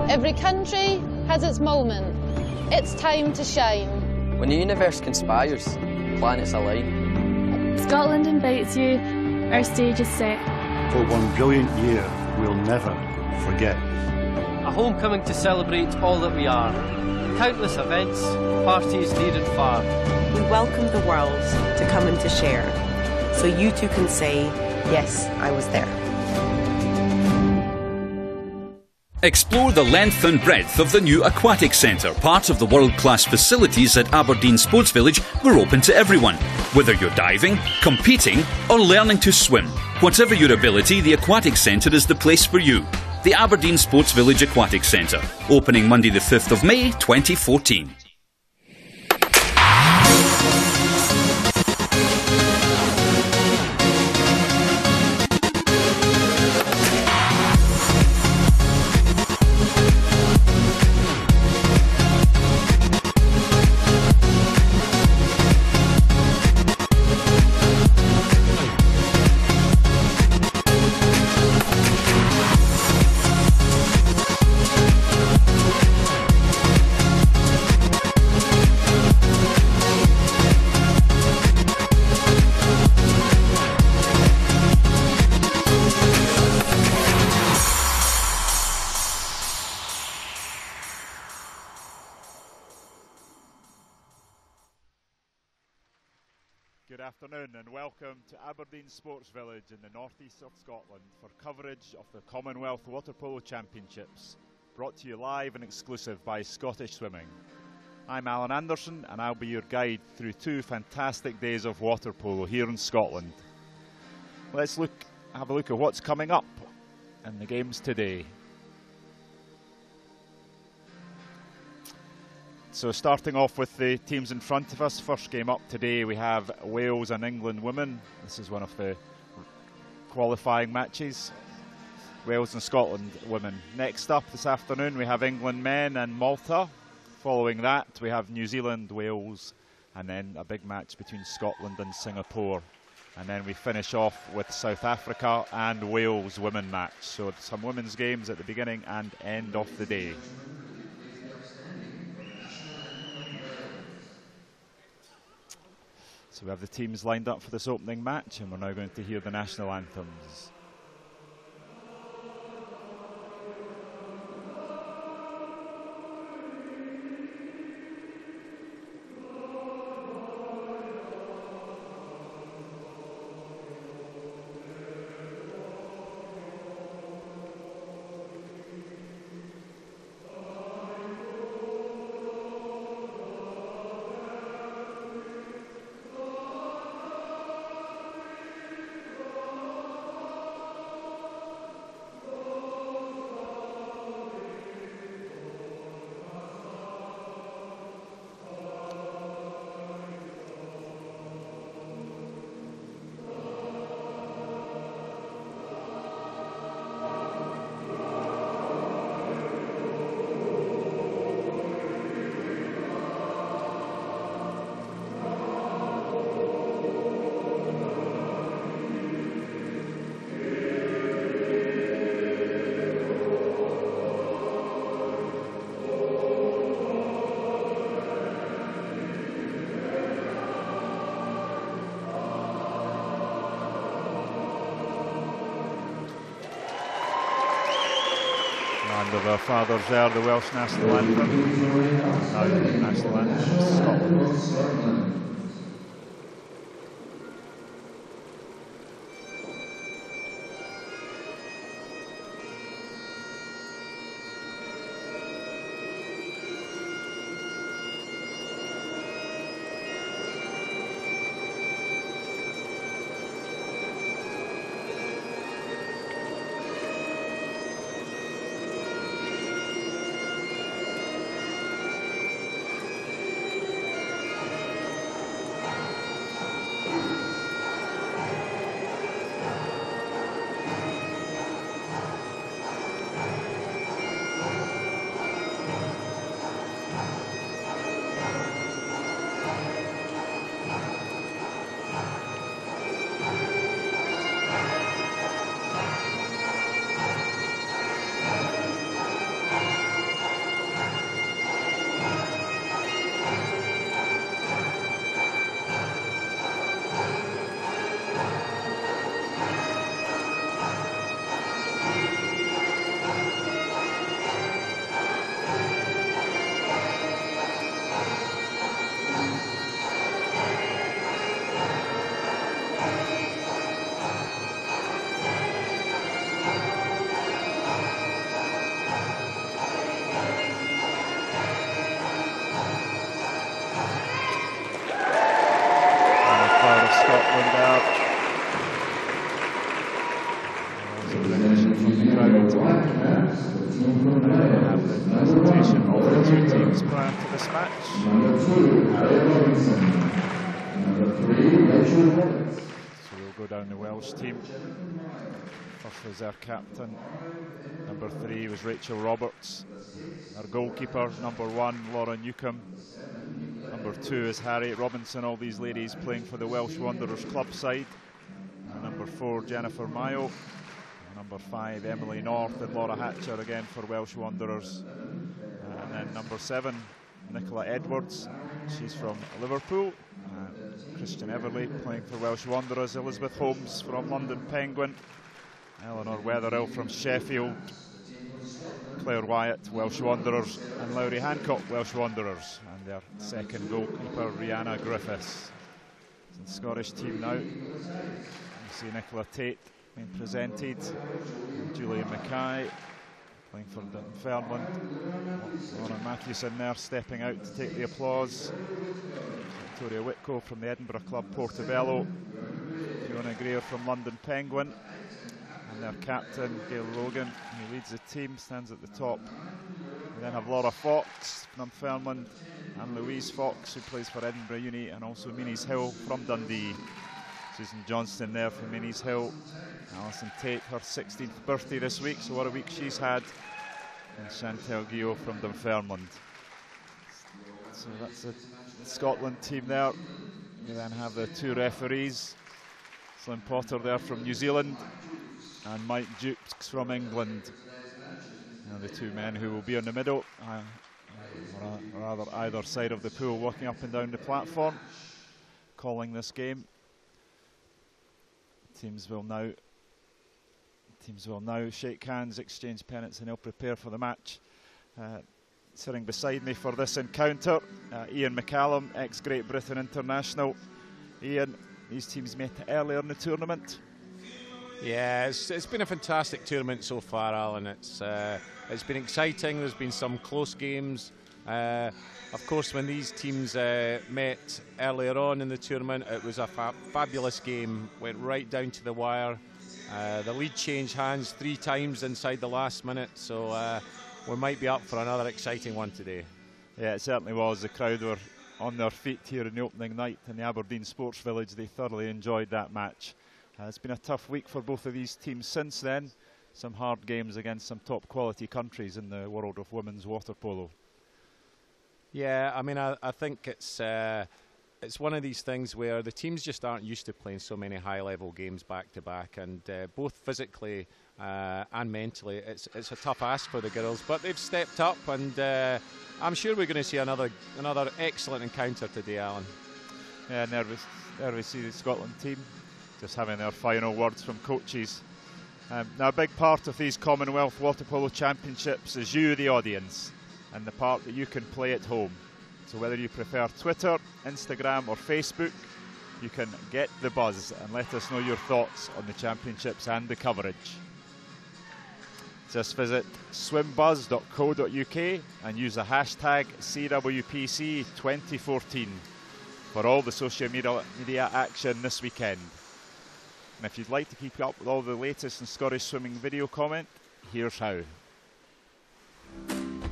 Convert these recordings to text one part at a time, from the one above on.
Every country has its moment. It's time to shine. When the universe conspires, planets align. Scotland invites you, our stage is set. For one brilliant year we'll never forget. A homecoming to celebrate all that we are. Countless events, parties near and far. We welcome the world to come and to share, so you too can say, yes, I was there. Explore the length and breadth of the new Aquatic Centre. Part of the world-class facilities at Aberdeen Sports Village were open to everyone. Whether you're diving, competing or learning to swim. Whatever your ability, the Aquatic Centre is the place for you. The Aberdeen Sports Village Aquatic Centre. Opening Monday the 5th of May 2014. Good afternoon and welcome to Aberdeen Sports Village in the northeast of Scotland for coverage of the Commonwealth Water Polo Championships, brought to you live and exclusive by Scottish Swimming. I'm Alan Anderson and I'll be your guide through 2 fantastic days of water polo here in Scotland. Let's have a look at what's coming up in the games today. So starting off with the teams in front of us, first game up today we have Wales and England women. This is one of the qualifying matches. Wales and Scotland women. Next up this afternoon we have England men and Malta. Following that we have New Zealand, Wales, and then a big match between Scotland and Singapore. And then we finish off with South Africa and Wales women match. So some women's games at the beginning and end of the day. So we have the teams lined up for this opening match and we're now going to hear the national anthems. And of our fathers there, the Welsh national anthem. Now the national anthem of Scotland. Scotland there. There's a recognition from the crowd. We have the presentation of the two teams prior to this match. So we'll go down the Welsh team. First was their captain. Number 3 was Rachel Roberts. Our goalkeeper, number 1, Laura Newcombe. Number 2 is Harriet Robinson, all these ladies playing for the Welsh Wanderers club side. And number 4, Jennifer Mayo. And number 5, Emily North, and Laura Hatcher again for Welsh Wanderers. And then number 7, Nicola Edwards. She's from Liverpool. Christian Everly playing for Welsh Wanderers. Elizabeth Holmes from London Penguin. Eleanor Wetherill from Sheffield. Claire Wyatt, Welsh Wanderers, and Laurie Hancock, Welsh Wanderers, and their second goalkeeper, Rihanna Griffiths. It's the Scottish team now. You see Nicola Tate being presented, Julian Mackay playing for Dunfermline, Lauren Matthewson there stepping out to take the applause, Victoria Whitco from the Edinburgh club Portobello, Fiona Greer from London Penguin, and their captain, Gail Logan, who leads the team, stands at the top. We then have Laura Fox from Dunfermline and Louise Fox, who plays for Edinburgh Uni, and also Meanies Hill from Dundee. Susan Johnston there from Meanies Hill. Alison Tate, her 16th birthday this week, so what a week she's had. And Chantel Guillot from Dunfermline. So that's the Scotland team there. We then have the 2 referees. Slim Potter there from New Zealand, and Mike Dukes from England. Now the 2 men who will be in the middle, or rather either side of the pool, walking up and down the platform, calling this game. Teams will now shake hands, exchange pennants, and they'll prepare for the match. Sitting beside me for this encounter, Ian McCallum, ex-Great Britain international. Ian, these teams met earlier in the tournament. Yeah, it's been a fantastic tournament so far, Alan. It's been exciting. There's been some close games. Of course, when these teams met earlier on in the tournament, it was a fabulous game. Went right down to the wire. The lead changed hands 3 times inside the last minute, so we might be up for another exciting one today. Yeah, it certainly was. The crowd were on their feet here in the opening night in the Aberdeen Sports Village. They thoroughly enjoyed that match. It's been a tough week for both of these teams since then. Some hard games against some top quality countries in the world of women's water polo. Yeah, I mean, I think it's one of these things where the teams just aren't used to playing so many high-level games back-to-back, and both physically and mentally, it's a tough ask for the girls. But they've stepped up, and I'm sure we're going to see another excellent encounter today, Alan. Yeah, nervous to see the Scotland team just having their final words from coaches. Now, a big part of these Commonwealth Water Polo Championships is you, the audience, and the part that you can play at home. So whether you prefer Twitter, Instagram or Facebook, you can get the buzz and let us know your thoughts on the championships and the coverage. Just visit swimbuzz.co.uk and use the hashtag CWPC2014 for all the social media action this weekend. And if you'd like to keep up with all the latest in Scottish swimming video comment, here's how.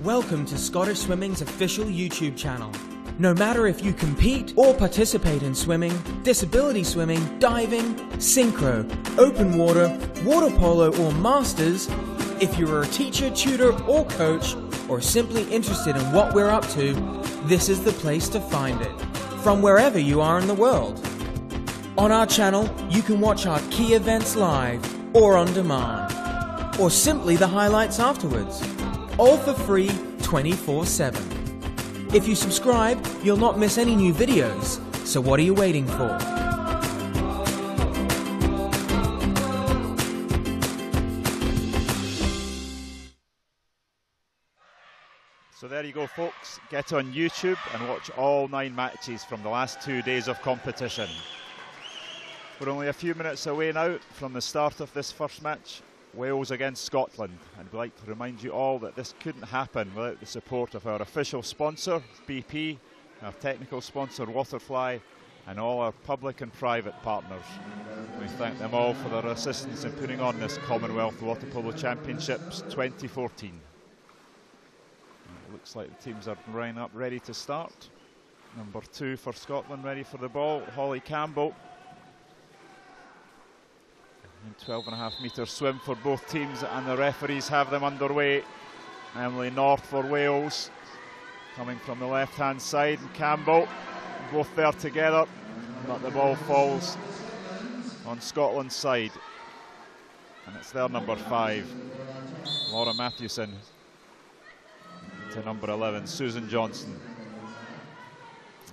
Welcome to Scottish Swimming's official YouTube channel. No matter if you compete or participate in swimming, disability swimming, diving, synchro, open water, water polo or masters, if you're a teacher, tutor or coach, or simply interested in what we're up to, this is the place to find it, from wherever you are in the world. On our channel, you can watch our key events live or on demand, or simply the highlights afterwards, all for free 24/7. If you subscribe, you'll not miss any new videos, so what are you waiting for? So there you go, folks. Get on YouTube and watch all 9 matches from the last 2 days of competition. We're only a few minutes away now from the start of this first match, Wales against Scotland. And we'd like to remind you all that this couldn't happen without the support of our official sponsor, BP, our technical sponsor, Waterfly, and all our public and private partners. We thank them all for their assistance in putting on this Commonwealth Water Polo Championships 2014. It looks like the teams are lining up ready to start. Number 2 for Scotland ready for the ball, Holly Campbell. 12.5 metre swim for both teams, and the referees have them underway. Emily North for Wales, coming from the left-hand side, and Campbell, both there together, but the ball falls on Scotland's side. And it's their number 5, Laura Matthewson, to number 11, Susan Johnson.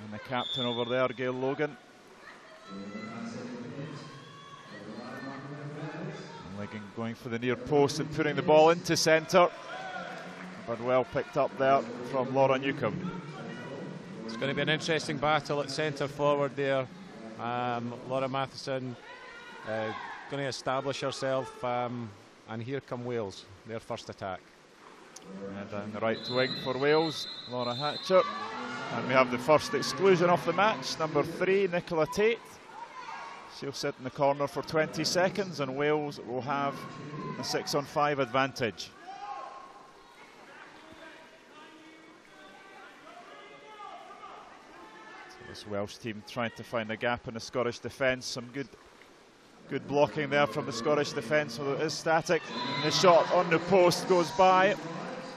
And the captain over there, Gail Logan. Going for the near post and putting the ball into centre, but well picked up there from Laura Newcombe. It's going to be an interesting battle at centre forward there. Laura Matheson going to establish herself, and here come Wales, their first attack. And down the right wing for Wales, Laura Hatcher. And we have the first exclusion of the match, number 3, Nicola Tate. She'll sit in the corner for 20 seconds, and Wales will have a 6-on-5 advantage. So this Welsh team trying to find a gap in the Scottish defence. Some good blocking there from the Scottish defence, although it is static. The shot on the post goes by,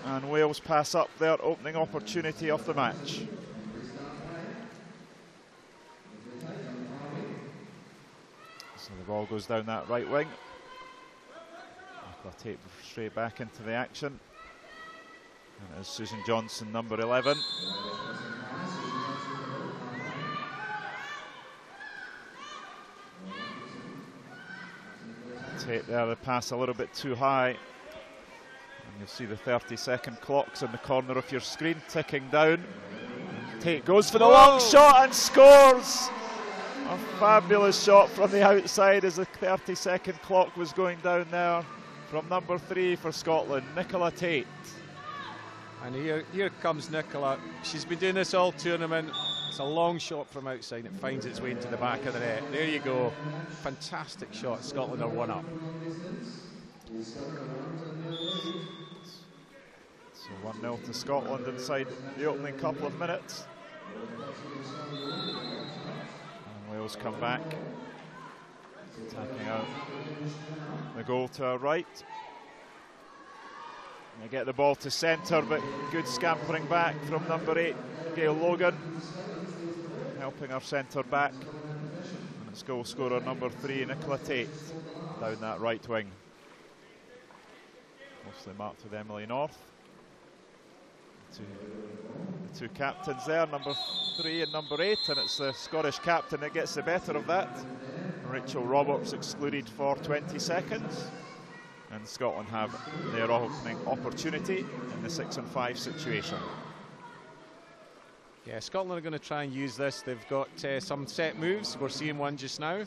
and Wales pass up their opening opportunity of the match. So the ball goes down that right wing. Nicola Tate straight back into the action. And it is Susan Johnson, number 11. Tate there, the pass a little bit too high. And you'll see the 30-second clocks in the corner of your screen ticking down. Tate goes for the long shot and scores! A fabulous shot from the outside as the 30-second clock was going down there from number 3 for Scotland, Nicola Tate. And here comes Nicola. She's been doing this all tournament. It's a long shot from outside. It finds its way into the back of the net. There you go. Fantastic shot. Scotland are 1 up. So 1-0 to Scotland inside the opening couple of minutes. Wales come back, attacking out the goal to our right. They get the ball to centre, but good scampering back from number 8, Gail Logan, helping our centre back. And it's goal scorer number 3, Nicola Tate, down that right wing. Mostly marked with Emily North. The two captains there, number 3 and number 8, and it's the Scottish captain that gets the better of that. Rachel Roberts excluded for 20 seconds, and Scotland have their opening opportunity in the 6-on-5 situation. Yeah, Scotland are going to try and use this. They've got some set moves. We're seeing one just now.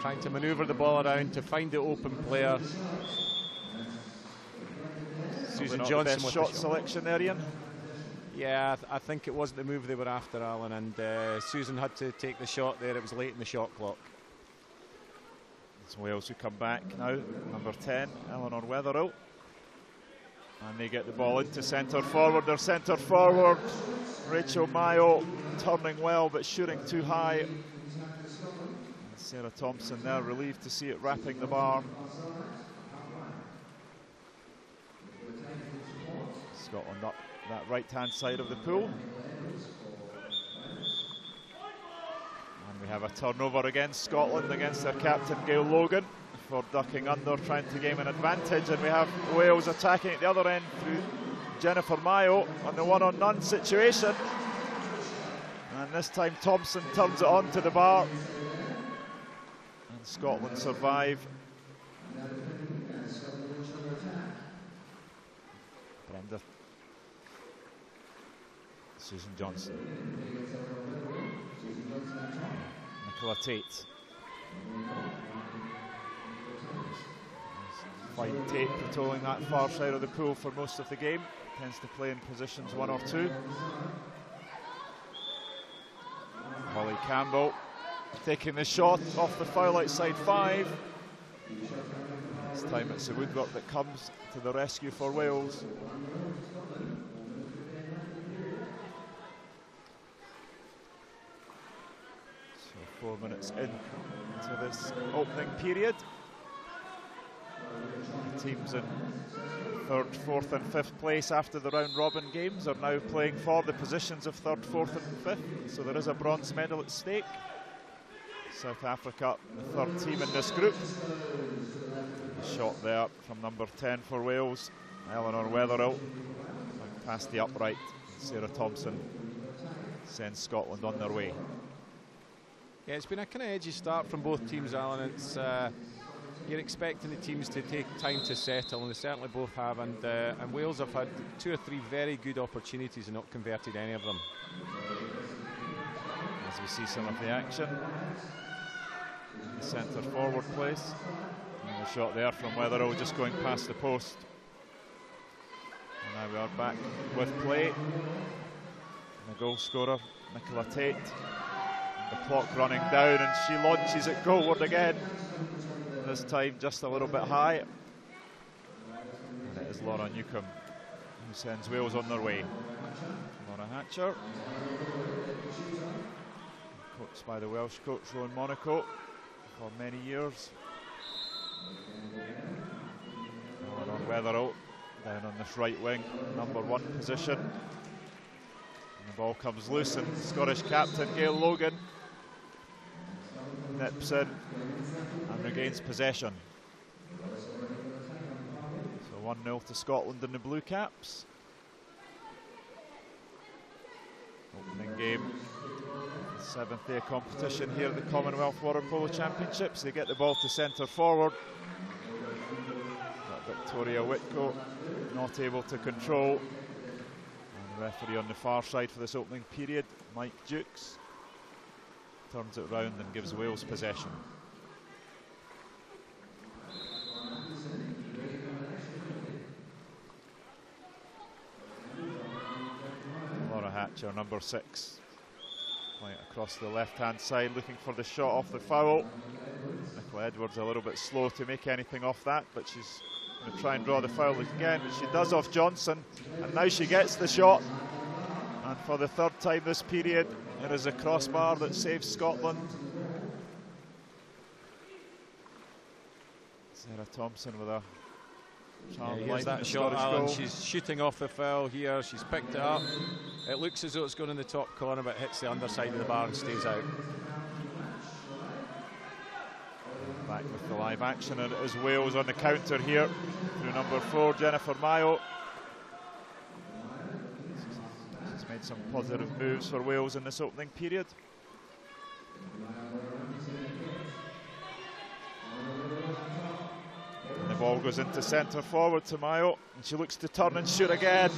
Trying to manoeuvre the ball around to find the open player. Susan Johnson with shot selection there, Ian. Yeah, I think it wasn't the move they were after, Alan, and Susan had to take the shot there. It was late in the shot clock. It's Wales who come back now, number 10, Eleanor Wetherill. And they get the ball into centre forward. Their centre forward, Rachel Mayo, turning well but shooting too high. And Sarah Thompson there, relieved to see it wrapping the bar. Scotland up that right-hand side of the pool. And we have a turnover against Scotland, against their captain Gail Logan, for ducking under, trying to gain an advantage. And we have Wales attacking at the other end through Jennifer Mayo on the one-on-none situation. And this time Thompson turns it on to the bar. And Scotland survive. Brenda. Susan Johnson. Nicola Tate. Fine Tate patrolling that far side of the pool for most of the game. Tends to play in positions 1 or 2. Campbell taking the shot off the foul outside 5. This time it's the woodwork that comes to the rescue for Wales. So 4 minutes into this opening period. The teams in 3rd, 4th and 5th place after the round robin games are now playing for the positions of 3rd, 4th and 5th, so there is a bronze medal at stake. South Africa, the 3rd team in this group. A shot there from number 10 for Wales, Eleanor Wetherill, past the upright. Sarah Thompson sends Scotland on their way. Yeah, it's been a kind of edgy start from both teams, Alan. It's you're expecting the teams to take time to settle, and they certainly both have. And Wales have had 2 or 3 very good opportunities and not converted any of them. As we see some of the action, the centre forward place. And the shot there from Wetherill just going past the post. And now we are back with play. And the goal scorer, Nicola Tate. And the clock running down, and she launches it goalward again. This time just a little bit high. And it is Laura Newcombe who sends Wales on their way. Laura Hatcher, coached by the Welsh coach Rowan Monaco for many years. Eleanor Wetherill down on this right wing, number 1 position. And the ball comes loose, and Scottish captain Gail Logan nips in and regains possession. So 1-0 to Scotland in the Blue Caps. Opening game, 7th day competition here at the Commonwealth Water Polo Championships. They get the ball to centre forward. But Victoria Whitco not able to control. And the referee on the far side for this opening period, Mike Dukes, turns it round and gives Wales possession. Laura Hatcher, number 6, right across the left-hand side, looking for the shot off the foul. Nicola Edwards a little bit slow to make anything off that, but she's going to try and draw the foul again, but she does off Johnson, and now she gets the shot. And for the 3rd time this period, it is a crossbar that saves Scotland. Sarah Thompson with a here's that shot, Alan. She's shooting off the foul here. She's picked it up. It looks as though it's going in the top corner, but hits the underside of the bar and stays out. Back with the live action, and it is Wales on the counter here through number 4, Jennifer Mayo. She's made some positive moves for Wales in this opening period. And the ball goes into centre forward to Mayo, and she looks to turn and shoot again,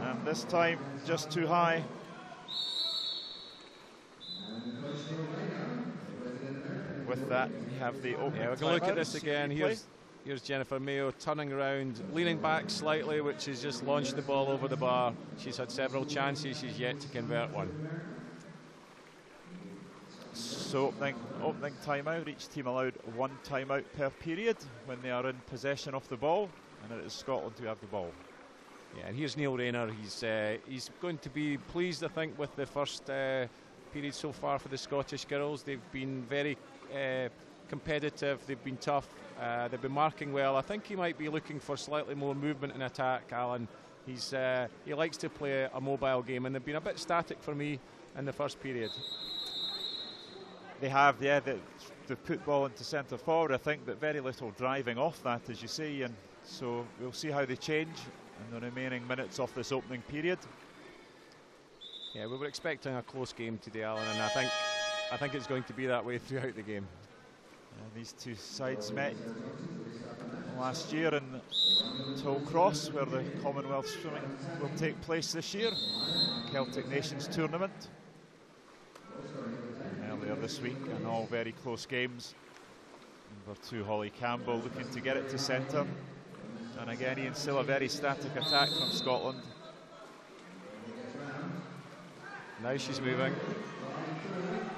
and this time just too high. With that, we have the opening. Yeah, we're going to look at this again. Here's Jennifer Mayo turning around, leaning back slightly, which has just launched the ball over the bar. She's had several chances, she's yet to convert one. So opening timeout, each team allowed 1 timeout per period when they are in possession of the ball, and it is Scotland who have the ball. Yeah, and here's Neil Rayner. He's going to be pleased, I think, with the first period so far for the Scottish girls. They've been very competitive, they've been tough, they've been marking well. I think he might be looking for slightly more movement in attack, Alan. He likes to play a mobile game, and they've been a bit static for me in the first period. They have, yeah, they've put ball into centre forward, I think, but very little driving off that, as you see, and so we'll see how they change in the remaining minutes of this opening period. Yeah, we were expecting a close game today, Alan, and I think it's going to be that way throughout the game. These two sides met last year in Tollcross, where the Commonwealth Swimming will take place this year, Celtic Nations Tournament. Earlier this week, and all very close games. Number 2, Holly Campbell, looking to get it to centre. And again, Ian, still a very static attack from Scotland. Now she's moving.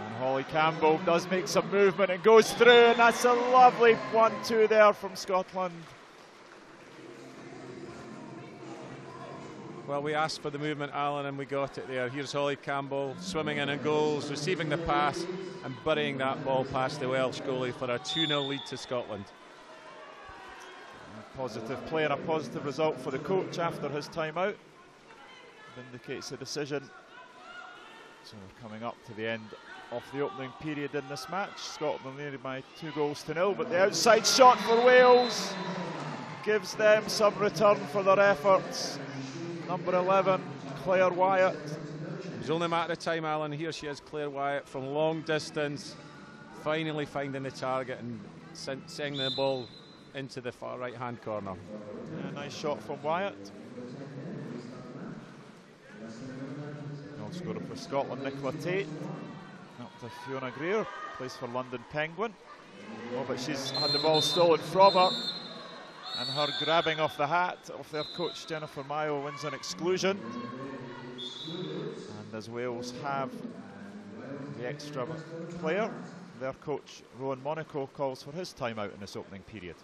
And Holly Campbell does make some movement and goes through, and that's a lovely 1-2 there from Scotland. Well, we asked for the movement, Alan, and we got it there. Here's Holly Campbell swimming in and goals, receiving the pass and burying that ball past the Welsh goalie for a 2-0 lead to Scotland. A positive play and a positive result for the coach after his timeout. Vindicates the decision. So we're coming up to the end of the opening period in this match. Scotland leading by 2-0, but the outside shot for Wales gives them some return for their efforts. Number 11, Claire Wyatt. It was only a matter of time, Alan. Here she is, Claire Wyatt, from long distance, finally finding the target and sending the ball into the far right-hand corner. Yeah, nice shot from Wyatt. Goal scorer for Scotland, Nicola Tate. Up to Fiona Greer, plays for London Penguin. Oh, but she's had the ball stolen from her. And her grabbing off the hat of their coach Jennifer Mayo wins an exclusion. And as Wales have the extra player, their coach Rowan Monaco calls for his timeout in this opening period.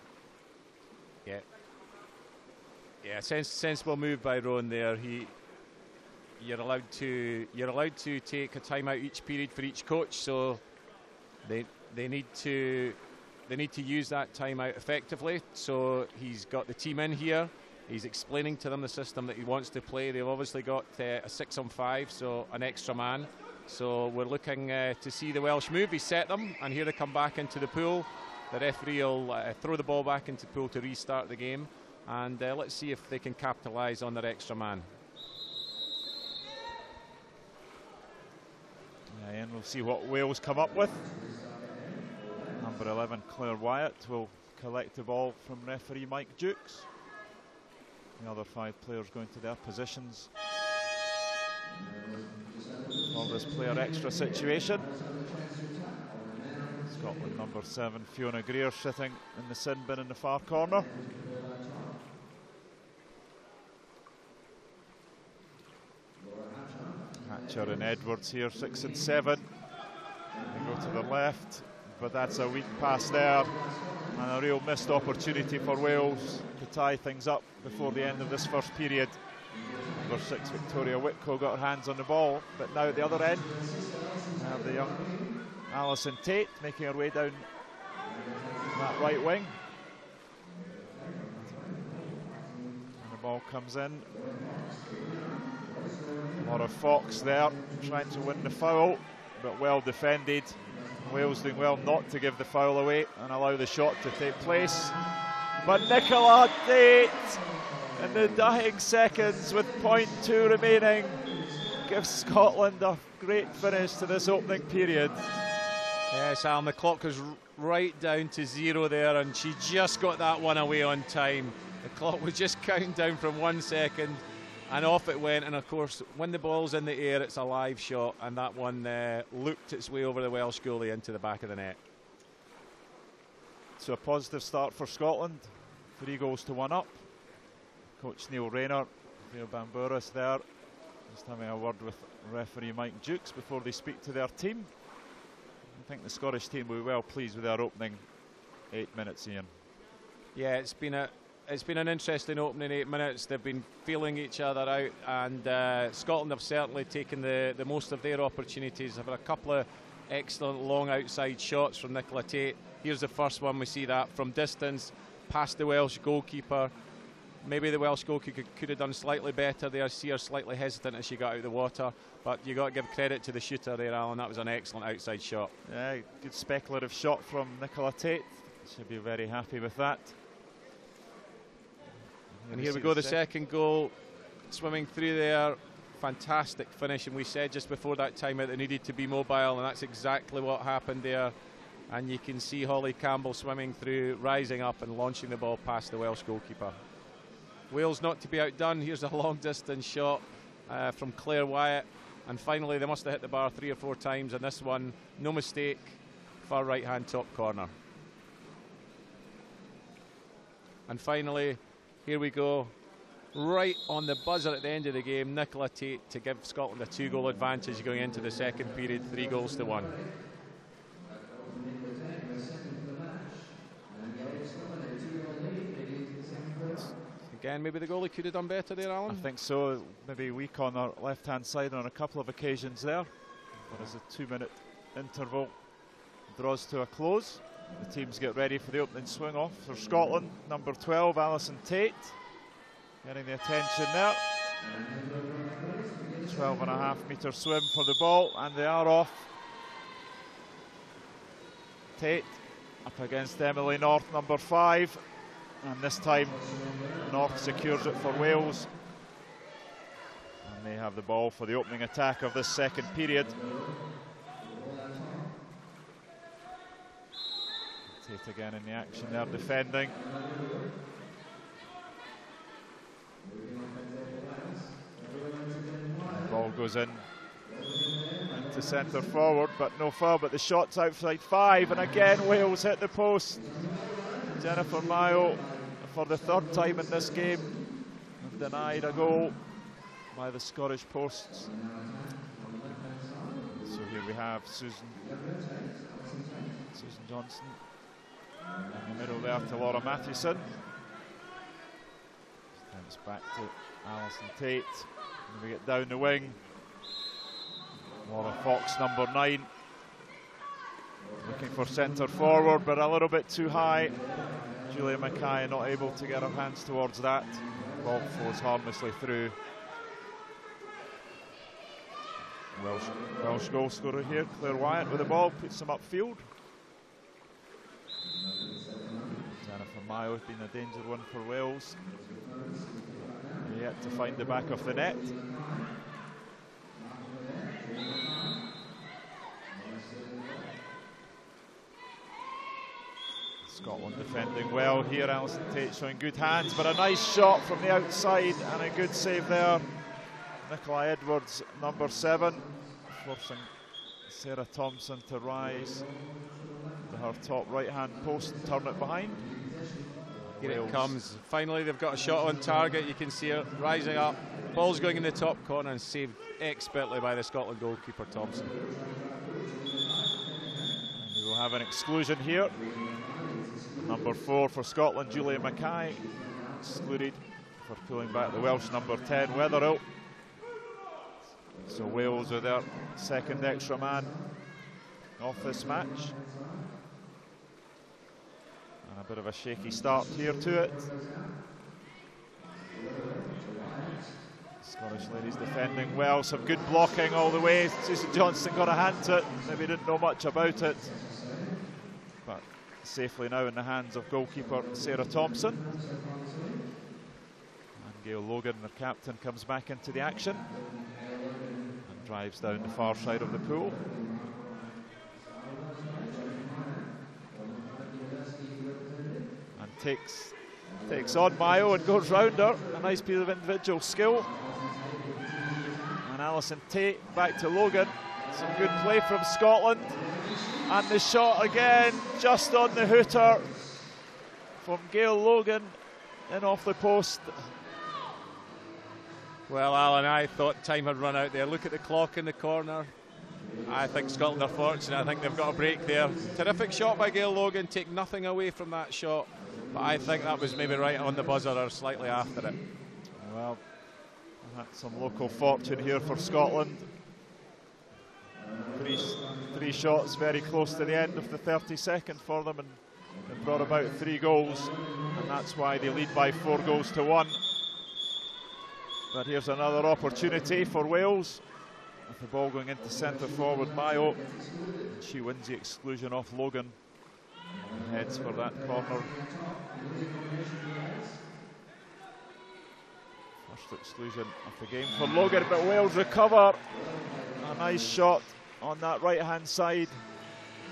Yeah, sensible move by Rowan there. You're allowed to take a timeout each period for each coach, so they need to use that timeout effectively. So he's got the team in here. He's explaining to them the system that he wants to play. They've obviously got a 6-on-5, so an extra man. So we're looking to see the Welsh move. He set them, and here they come back into the pool. The referee will throw the ball back into the pool to restart the game. And let's see if they can capitalise on their extra man. Yeah, and we'll see what Wales come up with. Number 11, Claire Wyatt, will collect the ball from referee Mike Dukes. The other 5 players going to their positions for this player extra situation. Scotland number 7, Fiona Greer, sitting in the sin bin in the far corner. Hatcher and Edwards here, 6 and 7. They go to the left, but that's a weak pass there, and a real missed opportunity for Wales to tie things up before the end of this first period. Number 6, Victoria Whitco, got her hands on the ball, but now at the other end, we have the young Alison Tate making her way down that right wing. And the ball comes in. A lot of Fox there, trying to win the foul, but well defended. Wales doing well not to give the foul away and allow the shot to take place. But Nicola Tate, in the dying seconds with 0.2 remaining, gives Scotland a great finish to this opening period. Yes, Alan, the clock was right down to 0 there, and she just got that one away on time. The clock was just counting down from 1 second, and off it went. And of course, when the ball's in the air, it's a live shot, and that one looped its way over the Welsh goalie into the back of the net. So a positive start for Scotland, 3 goals to 1 up. Coach Neil Rayner, Theo Bamburas there, just having a word with referee Mike Dukes before they speak to their team. I think the Scottish team will be well pleased with their opening 8 minutes, Ian. Yeah, it's been an interesting opening 8 minutes. They've been feeling each other out, and Scotland have certainly taken the most of their opportunities. They've had a couple of excellent long outside shots from Nicola Tate. Here's the first one. We see that from distance, past the Welsh goalkeeper. Maybe the Welsh goalkeeper could have done slightly better there. I see her slightly hesitant as she got out of the water, but you got to give credit to the shooter there, Alan. That was an excellent outside shot. Yeah, good speculative shot from Nicola Tate. She'll be very happy with that. And here we go, the second goal, swimming through there. Fantastic finish, and we said just before that timeout they needed to be mobile, and that's exactly what happened there. And you can see Holly Campbell swimming through, rising up and launching the ball past the Welsh goalkeeper. Wales not to be outdone. Here's a long distance shot from Claire Wyatt, and finally they must have hit the bar 3 or 4 times, and this one, no mistake, far right hand top corner. And finally, here we go, right on the buzzer at the end of the game, Nicola Tate to give Scotland a 2-goal advantage going into the second period, 3-1. Again, maybe the goalie could have done better there, Alan? I think so. Maybe weak on our left-hand side on a couple of occasions there. But as a 2-minute interval draws to a close, the teams get ready for the opening swing off. For Scotland, number 12, Alison Tate, getting the attention there. 12.5-metre swim for the ball, and they are off. Tate up against Emily North, number 5. And this time, North secures it for Wales. And they have the ball for the opening attack of this second period. Tate again in the action there, defending. The ball goes in into centre forward, but no foul, but the shot's outside 5, and again Wales hit the post. Jennifer Mayo, for the 3rd time in this game, denied a goal by the Scottish posts. So here we have Susan Johnson in the middle there to Laura Mathewson. It's back to Alison Tate. And we get down the wing. Laura Fox, number 9. Looking for centre forward, but a little bit too high. Julia Mackay not able to get her hands towards that. Ball flows harmlessly through. Welsh goal scorer here, Claire Wyatt with the ball, puts them upfield. Jennifer Mayo has been a danger one for Wales. Yet to find the back of the net. Scotland defending well here. Alison Tate showing good hands, but a nice shot from the outside and a good save there. Nicola Edwards, number 7, forcing Sarah Thompson to rise to her top right-hand post and turn it behind. Here it comes. Finally, they've got a shot on target. You can see her rising up. Ball's going in the top corner and saved expertly by the Scotland goalkeeper Thompson. And we will have an exclusion here. Number 4 for Scotland, Julia Mackay, excluded for pulling back the Welsh number 10, Wetherill. So Wales are their second extra man off this match. And a bit of a shaky start here to it. Scottish ladies defending well, some good blocking all the way. Susan Johnson got a hand to it, maybe didn't know much about it. But safely now in the hands of goalkeeper Sarah Thompson. And Gail Logan, their captain, comes back into the action and drives down the far side of the pool. And takes on Mayo and goes round her. A nice piece of individual skill. And Alison Tate back to Logan. Some good play from Scotland. And the shot again, just on the hooter from Gail Logan, in off the post. Well, Alan, I thought time had run out there. Look at the clock in the corner. I think Scotland are fortunate. I think they've got a break there. Terrific shot by Gail Logan. Take nothing away from that shot. But I think that was maybe right on the buzzer or slightly after it. Well, that's some local fortune here for Scotland. Three shots very close to the end of the 32nd for them, and it brought about 3 goals, and that's why they lead by 4 goals to 1. But here's another opportunity for Wales, with the ball going into centre forward Mayo, and she wins the exclusion off Logan and heads for that corner. First exclusion of the game for Logan, but Wales recover. A nice shot on that right-hand side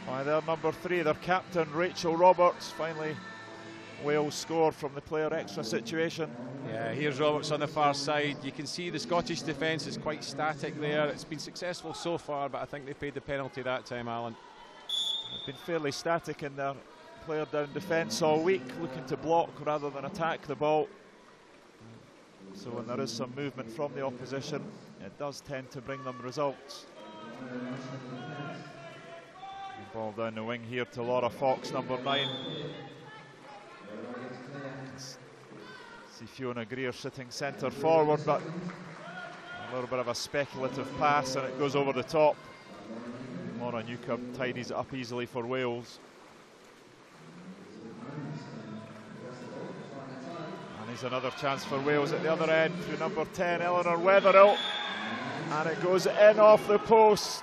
by their number 3, their captain, Rachel Roberts. Finally, Wales score from the player extra situation. Yeah, here's Roberts on the far side. You can see the Scottish defence is quite static there. It's been successful so far, but I think they paid the penalty that time, Alan. They've been fairly static in their player down defence all week, looking to block rather than attack the ball. So when there is some movement from the opposition, it does tend to bring them results. The ball down the wing here to Laura Fox, number 9. See Fiona Greer sitting centre forward, but a little bit of a speculative pass and it goes over the top. Laura Newcomb tidies it up easily for Wales. And here's another chance for Wales at the other end through number 10, Eleanor Wetherill. And it goes in off the post.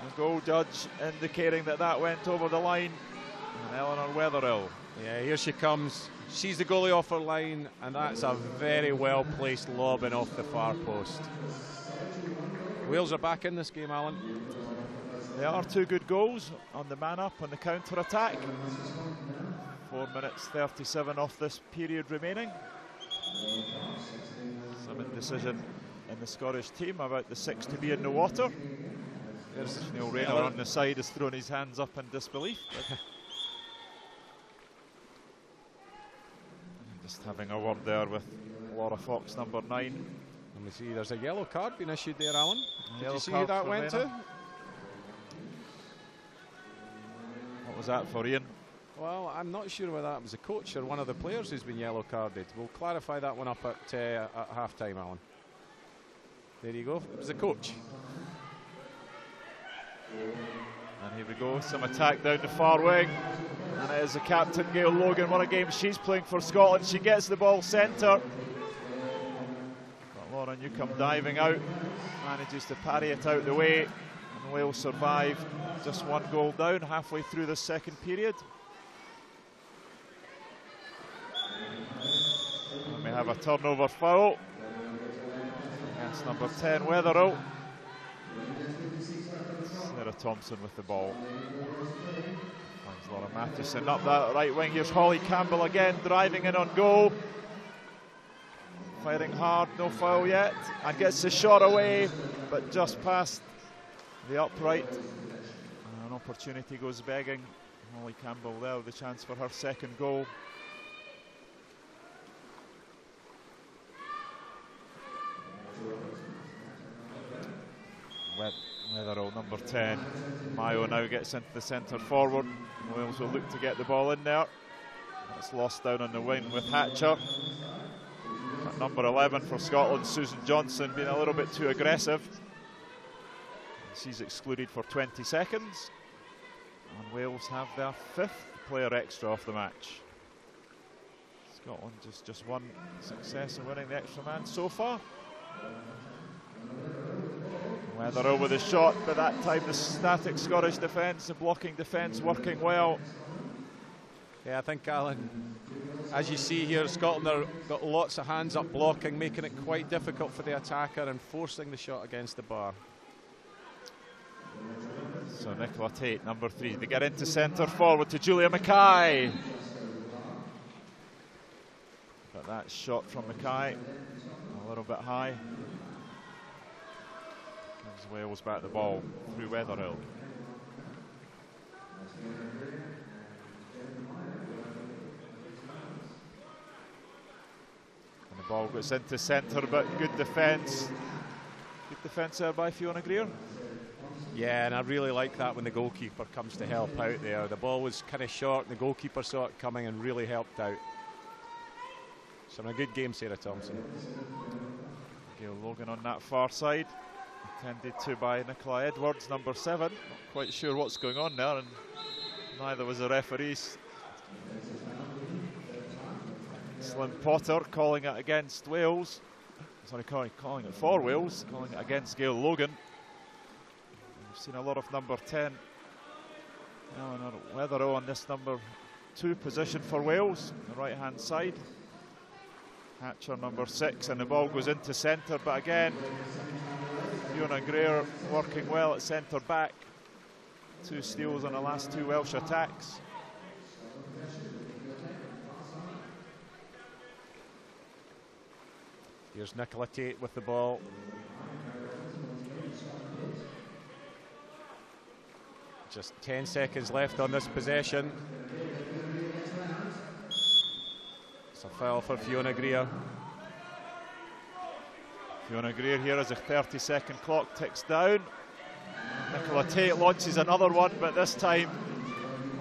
The goal judge indicating that that went over the line. And Eleanor Wetherill. Yeah, here she comes. She's the goalie off her line, and that's a very well placed lobbing off the far post. Wales are back in this game, Alan. They are 2 good goals on the man up on the counter attack. 4 minutes 37 off this period remaining. Some indecision in the Scottish team about the 6 to be in the water. There's Neil Rayner on the side, has thrown his hands up in disbelief. Just having a word there with Laura Fox, number 9. Let me see, there's a yellow card being issued there, Alan. Did you see who card that for went Rayner. to? What was that for, Ian? Well, I'm not sure whether that was a coach or one of the players who's been yellow carded. We'll clarify that one up at half-time, Alan. There you go, it was a coach. And here we go, some attack down the far wing. And it is the captain, Gail Logan. What a game she's playing for Scotland. She gets the ball centre. But Laura Newcomb diving out, manages to parry it out the way. And Wales survive just 1 goal down halfway through the second period. And we have a turnover foul against number 10, Wetherill. Sarah Thompson with the ball. Finds Laura Matheson up that right wing. Here's Holly Campbell again, driving in on goal. Firing hard, no foul yet. And gets the shot away, but just past the upright. And an opportunity goes begging. Holly Campbell there with the chance for her 2nd goal. Wetherill, number 10. Mayo now gets into the centre forward. Wales will look to get the ball in there. It's lost down on the wing with Hatcher. At number 11 for Scotland, Susan Johnson, being a little bit too aggressive. She's excluded for 20 seconds. And Wales have their 5th player extra off the match. Scotland just one success in winning the extra man so far. Wetherill with a shot, but that time the static Scottish defence, the blocking defence working well. Yeah, I think, Alan, as you see here, Scotland have got lots of hands up blocking, making it quite difficult for the attacker and forcing the shot against the bar. So Nicola Tate, number 3, they get into centre forward to Julia Mackay. But that shot from Mackay, a little bit high. Gives Wales back the ball through Wetherill. And the ball goes into centre, but good defence. Good defence there by Fiona Greer. Yeah, and I really like that when the goalkeeper comes to help out there. The ball was kind of short, and the goalkeeper saw it coming and really helped out. So a good game, Sarah Thompson. Gail Logan on that far side. Attended to by Nicola Edwards, number 7. Not quite sure what's going on there, and neither was the referees. Slim Potter calling it against Wales. Sorry, calling it for Wales, calling it against Gail Logan. We've seen a lot of number 10. Eleanor Wetherill on this number 2 position for Wales, the right-hand side. Hatcher number 6, and the ball goes into centre, but again, Fiona Greer working well at centre back. 2 steals on the last 2 Welsh attacks. Here's Nicola Tate with the ball. Just 10 seconds left on this possession. It's a foul for Fiona Greer. Fiona Greer here as the 30-second clock ticks down. Nicola Tate launches another one, but this time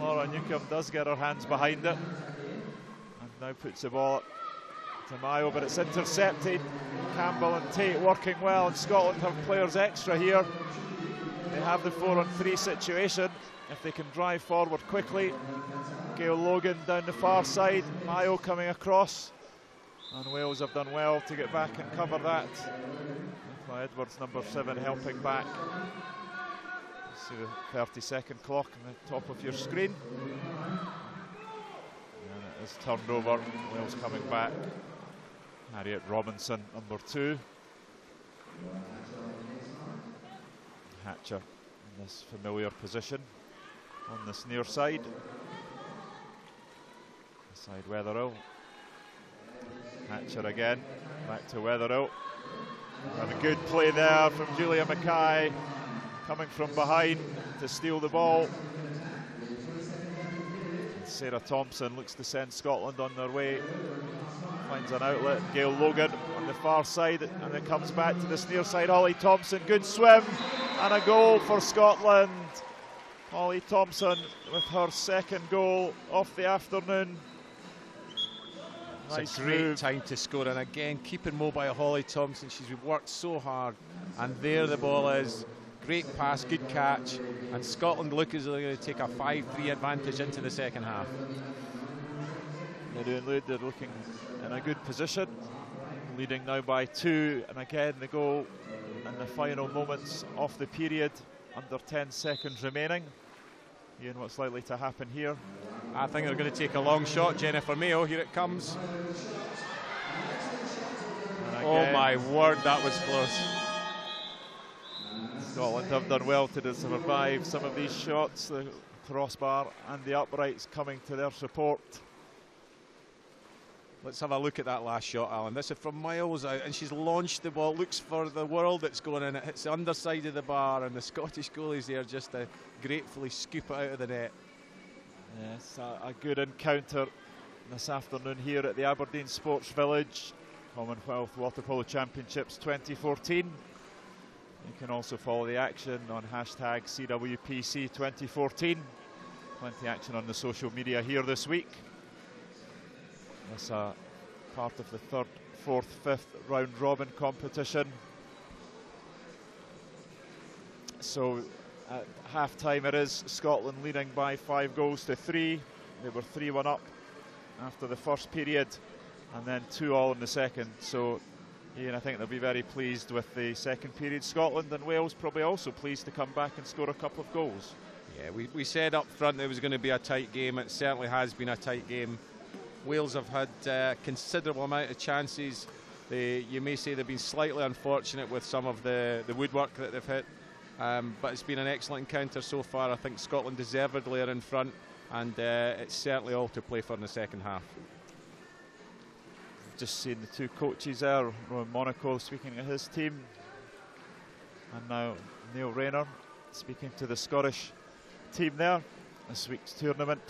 Laura Newcombe does get her hands behind it. And now puts the ball to Mayo, but it's intercepted. Campbell and Tate working well, and Scotland have players extra here. They have the 4-on-3 situation. If they can drive forward quickly. Gail Logan down the far side, Mayo coming across. And Wales have done well to get back and cover that. Nicola Edwards, number 7, helping back. See the 30-second clock on the top of your screen. And it is turned over, Wales coming back. Harriet Robinson, number 2. Hatcher in this familiar position on this near side. Side Wetherill. Hatcher again, back to Wetherill. And a good play there from Julia Mackay, coming from behind to steal the ball. And Sarah Thompson looks to send Scotland on their way. Finds an outlet. Gail Logan on the far side, and it comes back to this near side. Holly Thompson, good swim, and a goal for Scotland. Holly Thompson with her 2nd goal of the afternoon. It's Nice a great move. time to score, and again keeping mobile Holly Thompson. She's worked so hard, and there the ball is. Great pass, good catch, and Scotland look as though they're going to take a 5-3 advantage into the second half. They're looking in a good position, leading now by 2, and again the goal in the final moments of the period, under 10 seconds remaining. Ian, what's likely to happen here? I think they're going to take a long shot. Jennifer Mayo, here it comes. Oh my word, that was close. Scotland have done well to survive some of these shots, the crossbar and the uprights coming to their support. Let's have a look at that last shot, Alan. This is from miles out, and she's launched the ball, looks for the world that's going in. It hits the underside of the bar, and the Scottish goalie's there just to gratefully scoop it out of the net. Yes, a good encounter this afternoon here at the Aberdeen Sports Village, Commonwealth Water Polo Championships 2014. You can also follow the action on hashtag CWPC 2014. Plenty action on the social media here this week. That's a part of the 3rd, 4th, 5th round robin competition. So at half time it is Scotland leading by 5-3. They were 3-1 up after the first period, and then 2-2 in the second. So Ian, I think they'll be very pleased with the second period. Scotland and Wales probably also pleased to come back and score a couple of goals. Yeah, we said up front it was going to be a tight game. It certainly has been a tight game. Wales have had a considerable amount of chances. You may say they've been slightly unfortunate with some of the woodwork that they've hit, but it's been an excellent encounter so far. I think Scotland deservedly are in front, and it's certainly all to play for in the second half. Just seen the 2 coaches there, Rowan Monaco speaking of his team, and now Neil Rayner speaking to the Scottish team there. This week's tournament,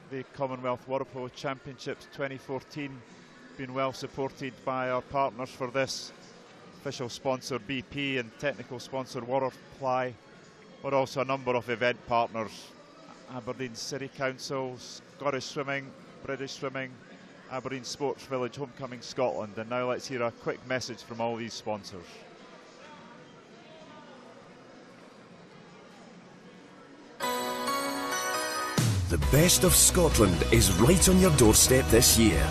the Commonwealth Water Polo Championships 2014, been well supported by our partners for this. Official sponsor BP and technical sponsor Waterply, but also a number of event partners: Aberdeen City Council, Scottish Swimming, British Swimming, Aberdeen Sports Village, Homecoming Scotland. And now let's hear a quick message from all these sponsors. The best of Scotland is right on your doorstep this year.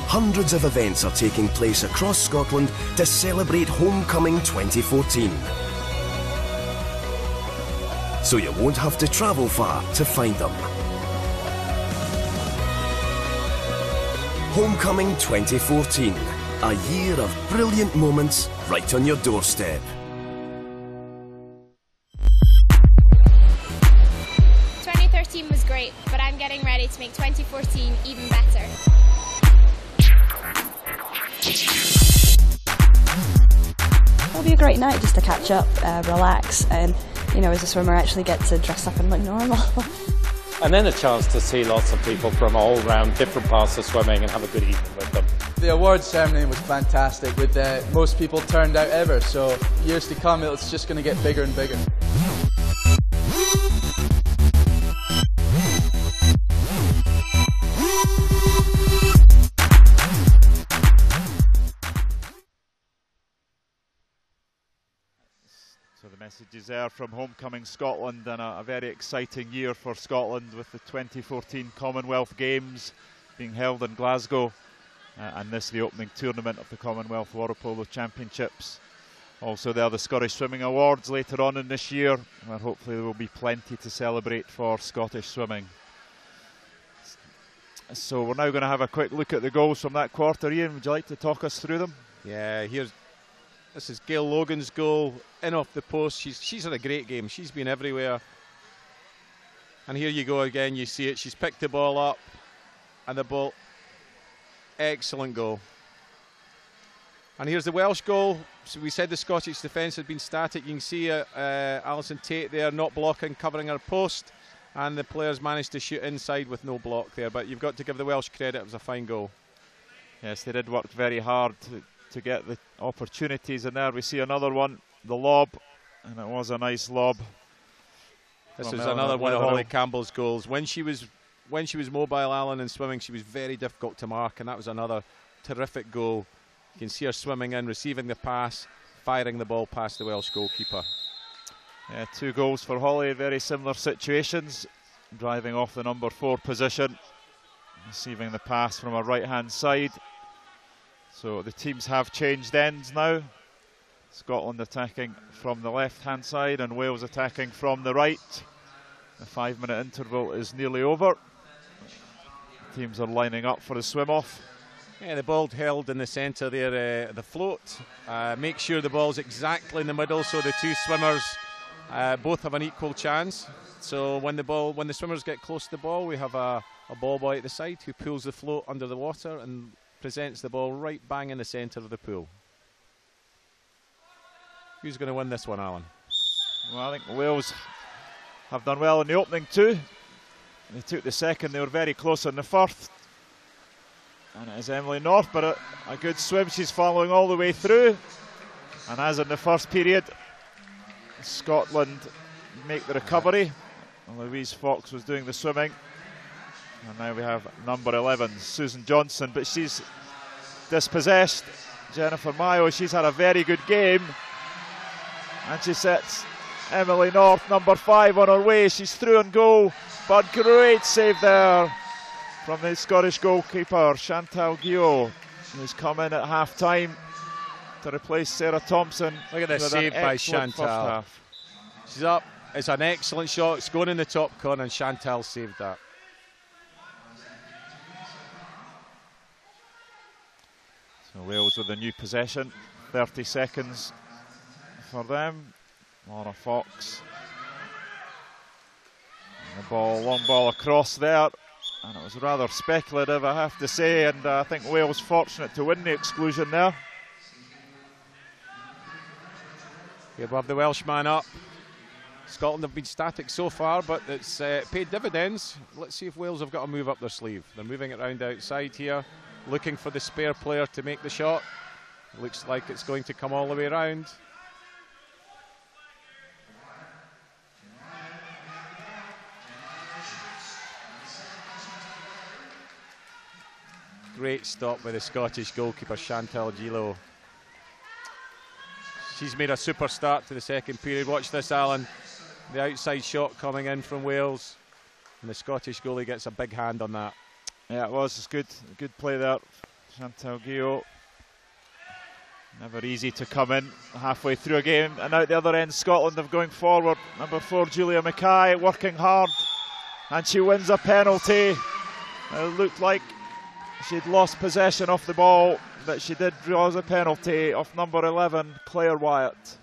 Hundreds of events are taking place across Scotland to celebrate Homecoming 2014. So you won't have to travel far to find them. Homecoming 2014, a year of brilliant moments right on your doorstep. 2013 was great, but I'm getting ready to make 2014 even better. It'll be a great night just to catch up, relax, and, you know, as a swimmer, actually get to dress up and look normal. and then a chance to see lots of people from all round different parts of swimming and have a good evening with them. The awards ceremony was fantastic, with most people turned out ever, so years to come it's just going to get bigger and bigger. So the messages there from Homecoming Scotland, and a very exciting year for Scotland with the 2014 Commonwealth Games being held in Glasgow, and this the opening tournament of the Commonwealth Water Polo Championships. Also there are the Scottish Swimming Awards later on in this year, where hopefully there will be plenty to celebrate for Scottish swimming. So we're now going to have a quick look at the goals from that quarter. Ian, would you like to talk us through them? Yeah, this is Gail Logan's goal, in off the post. She's had a great game. She's been everywhere. And here you go again, you see it. She's picked the ball up, and the ball, excellent goal. And here's the Welsh goal. So we said the Scottish defence had been static. You can see Alison Tate there not blocking, covering her post, and the players managed to shoot inside with no block there. But you've got to give the Welsh credit, it was a fine goal. Yes, they did work very hard to get the opportunities, and there we see another one, the lob, and it was a nice lob. This was another one of Holly Campbell's goals. When she was mobile, Alan, in swimming, she was very difficult to mark, and that was another terrific goal. You can see her swimming in, receiving the pass, firing the ball past the Welsh goalkeeper. Yeah, 2 goals for Holly, very similar situations. Driving off the number 4 position, receiving the pass from her right-hand side. So the teams have changed ends now. Scotland attacking from the left-hand side and Wales attacking from the right. The 5-minute interval is nearly over. Teams are lining up for the swim-off. Yeah, the ball held in the centre there, the float. Make sure the ball's exactly in the middle so the two swimmers both have an equal chance. So when the swimmers get close to the ball, we have a ball boy at the side who pulls the float under the water and presents the ball right bang in the centre of the pool. Who's going to win this one, Alan? Well, I think Wales have done well in the opening 2. They took the second, they were very close in the first. And it is Emily North, but a good swim. She's following all the way through. And as in the first period, Scotland make the recovery. Louise Fox was doing the swimming. And now we have number 11, Susan Johnson, but she's dispossessed. Jennifer Mayo, she's had a very good game. And she sets Emily North, number 5, on her way. She's through and goal, but great save there from the Scottish goalkeeper, Chantal Guillot, who's come in at half-time to replace Sarah Thompson. Look at this save by Chantal. She's up, it's an excellent shot, it's going in the top corner, and Chantal saved that. So Wales with a new possession, 30 seconds for them. Laura Fox. And the ball, long ball across there. And it was rather speculative, I have to say, and I think Wales fortunate to win the exclusion there. Here we have the Welshman up. Scotland have been static so far, but it's paid dividends. Let's see if Wales have got a move up their sleeve. They're moving it around outside here, looking for the spare player to make the shot. Looks like it's going to come all the way around. Great stop by the Scottish goalkeeper, Chantal Guillot. She's made a super start to the second period. Watch this, Alan. The outside shot coming in from Wales. And the Scottish goalie gets a big hand on that. Yeah, it was. It's good play there. Chantal Guillot. Never easy to come in halfway through a game. And out the other end, Scotland have going forward. Number 4, Julia Mackay, working hard. And she wins a penalty. It looked like she'd lost possession of the ball, but she did draw a penalty off number 11, Claire Wyatt.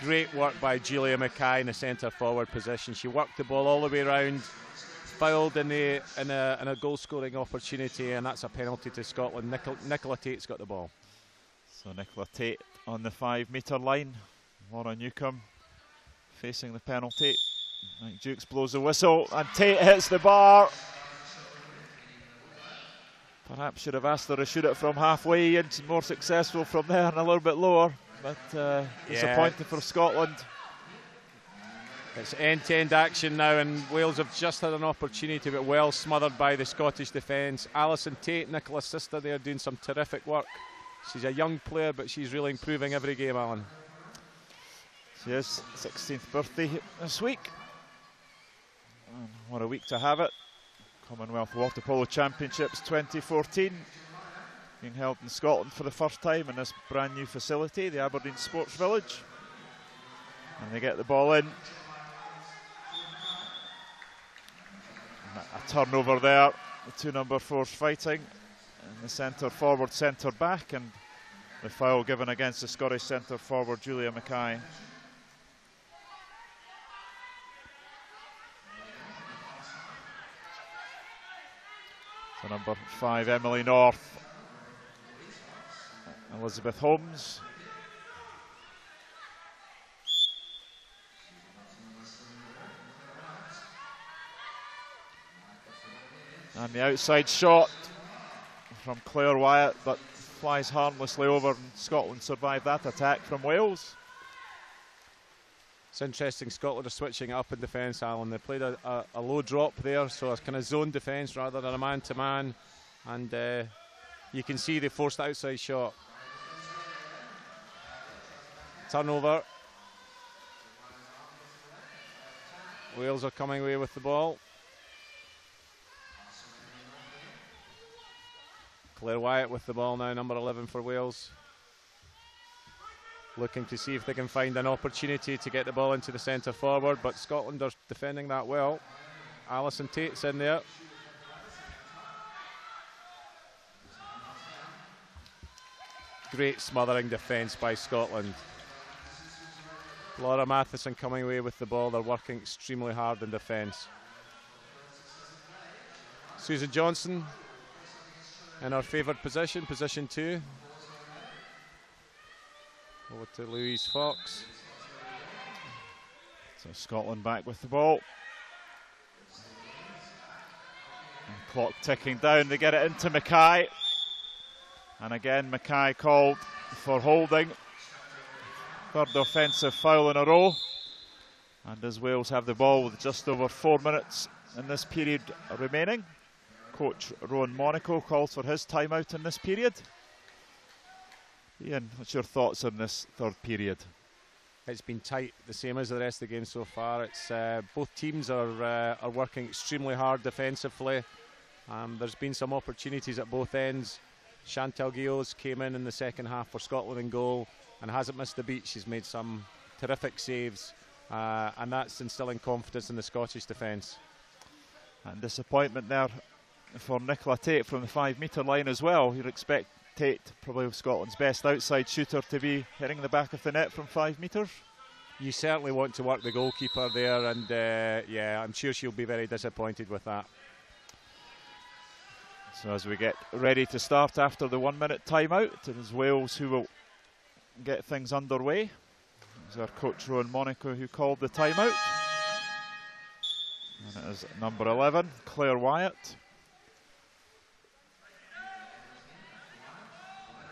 Great work by Julia Mackay in the centre forward position. She worked the ball all the way around, fouled in a goal scoring opportunity, and that's a penalty to Scotland. Nicola Tate's got the ball. So Nicola Tate on the 5 metre line. Laura Newcombe facing the penalty. Mike Dukes blows the whistle and Tate hits the bar. Perhaps should have asked her to shoot it from halfway and more successful from there and a little bit lower. But disappointing for Scotland. It's end-to-end action now, and Wales have just had an opportunity, but well smothered by the Scottish defence. Alison Tate, Nicola's sister, there doing some terrific work. She's a young player, but she's really improving every game, Alan. She is 16th birthday this week. And what a week to have it. Commonwealth Water Polo Championships 2014 being held in Scotland for the first time in this brand new facility, the Aberdeen Sports Village. And they get the ball in. A turnover there, the two number 4s fighting, and the centre forward, centre back, and the foul given against the Scottish centre forward Julia Mackay. So number 5 Emily North, Elizabeth Holmes. And the outside shot from Claire Wyatt, but flies harmlessly over, and Scotland survived that attack from Wales. It's interesting, Scotland are switching up in defence, Alan. They played a low drop there, so a kind of zone defence rather than a man-to-man. And you can see they forced the outside shot. Turnover. Wales are coming away with the ball. Claire Wyatt with the ball now, number 11 for Wales. Looking to see if they can find an opportunity to get the ball into the centre forward, but Scotland are defending that well. Alison Tate's in there. Great smothering defence by Scotland. Laura Matheson coming away with the ball. They're working extremely hard in defence. Susan Johnson in her favoured position, position 2. Over to Louise Fox. So Scotland back with the ball. And clock ticking down, they get it into Mackay. And again, Mackay called for holding. Third offensive foul in a row. And as Wales have the ball with just over 4 minutes in this period remaining, Coach Rowan Monaco calls for his timeout in this period. Ian, what's your thoughts on this third period? It's been tight, the same as the rest of the game so far. It's both teams are working extremely hard defensively. There's been some opportunities at both ends. Chantal Guillaume came in the second half for Scotland in goal and hasn't missed a beat. She's made some terrific saves, and that's instilling confidence in the Scottish defence. And disappointment there for Nicola Tate from the 5 metre line as well. You'd expect Tate, probably Scotland's best outside shooter, to be hitting the back of the net from 5 metres. You certainly want to work the goalkeeper there, and yeah, I'm sure she'll be very disappointed with that. So as we get ready to start after the 1 minute timeout, it is Wales who will get things underway. It was our coach Rowan Monaco who called the timeout. And it is number 11, Claire Wyatt.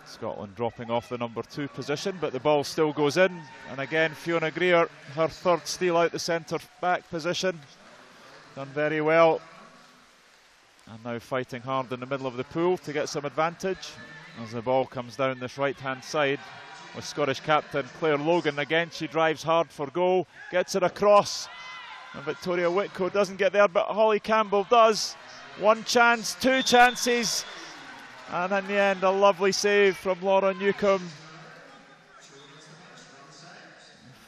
Scotland dropping off the number 2 position, but the ball still goes in. And again, Fiona Greer, her third steal out the centre back position. Done very well. And now fighting hard in the middle of the pool to get some advantage. As the ball comes down this right-hand side with Scottish captain Claire Logan. Again, she drives hard for goal, gets it across. And Victoria Whitcoe doesn't get there, but Holly Campbell does. 1 chance, 2 chances. And in the end, a lovely save from Laura Newcombe.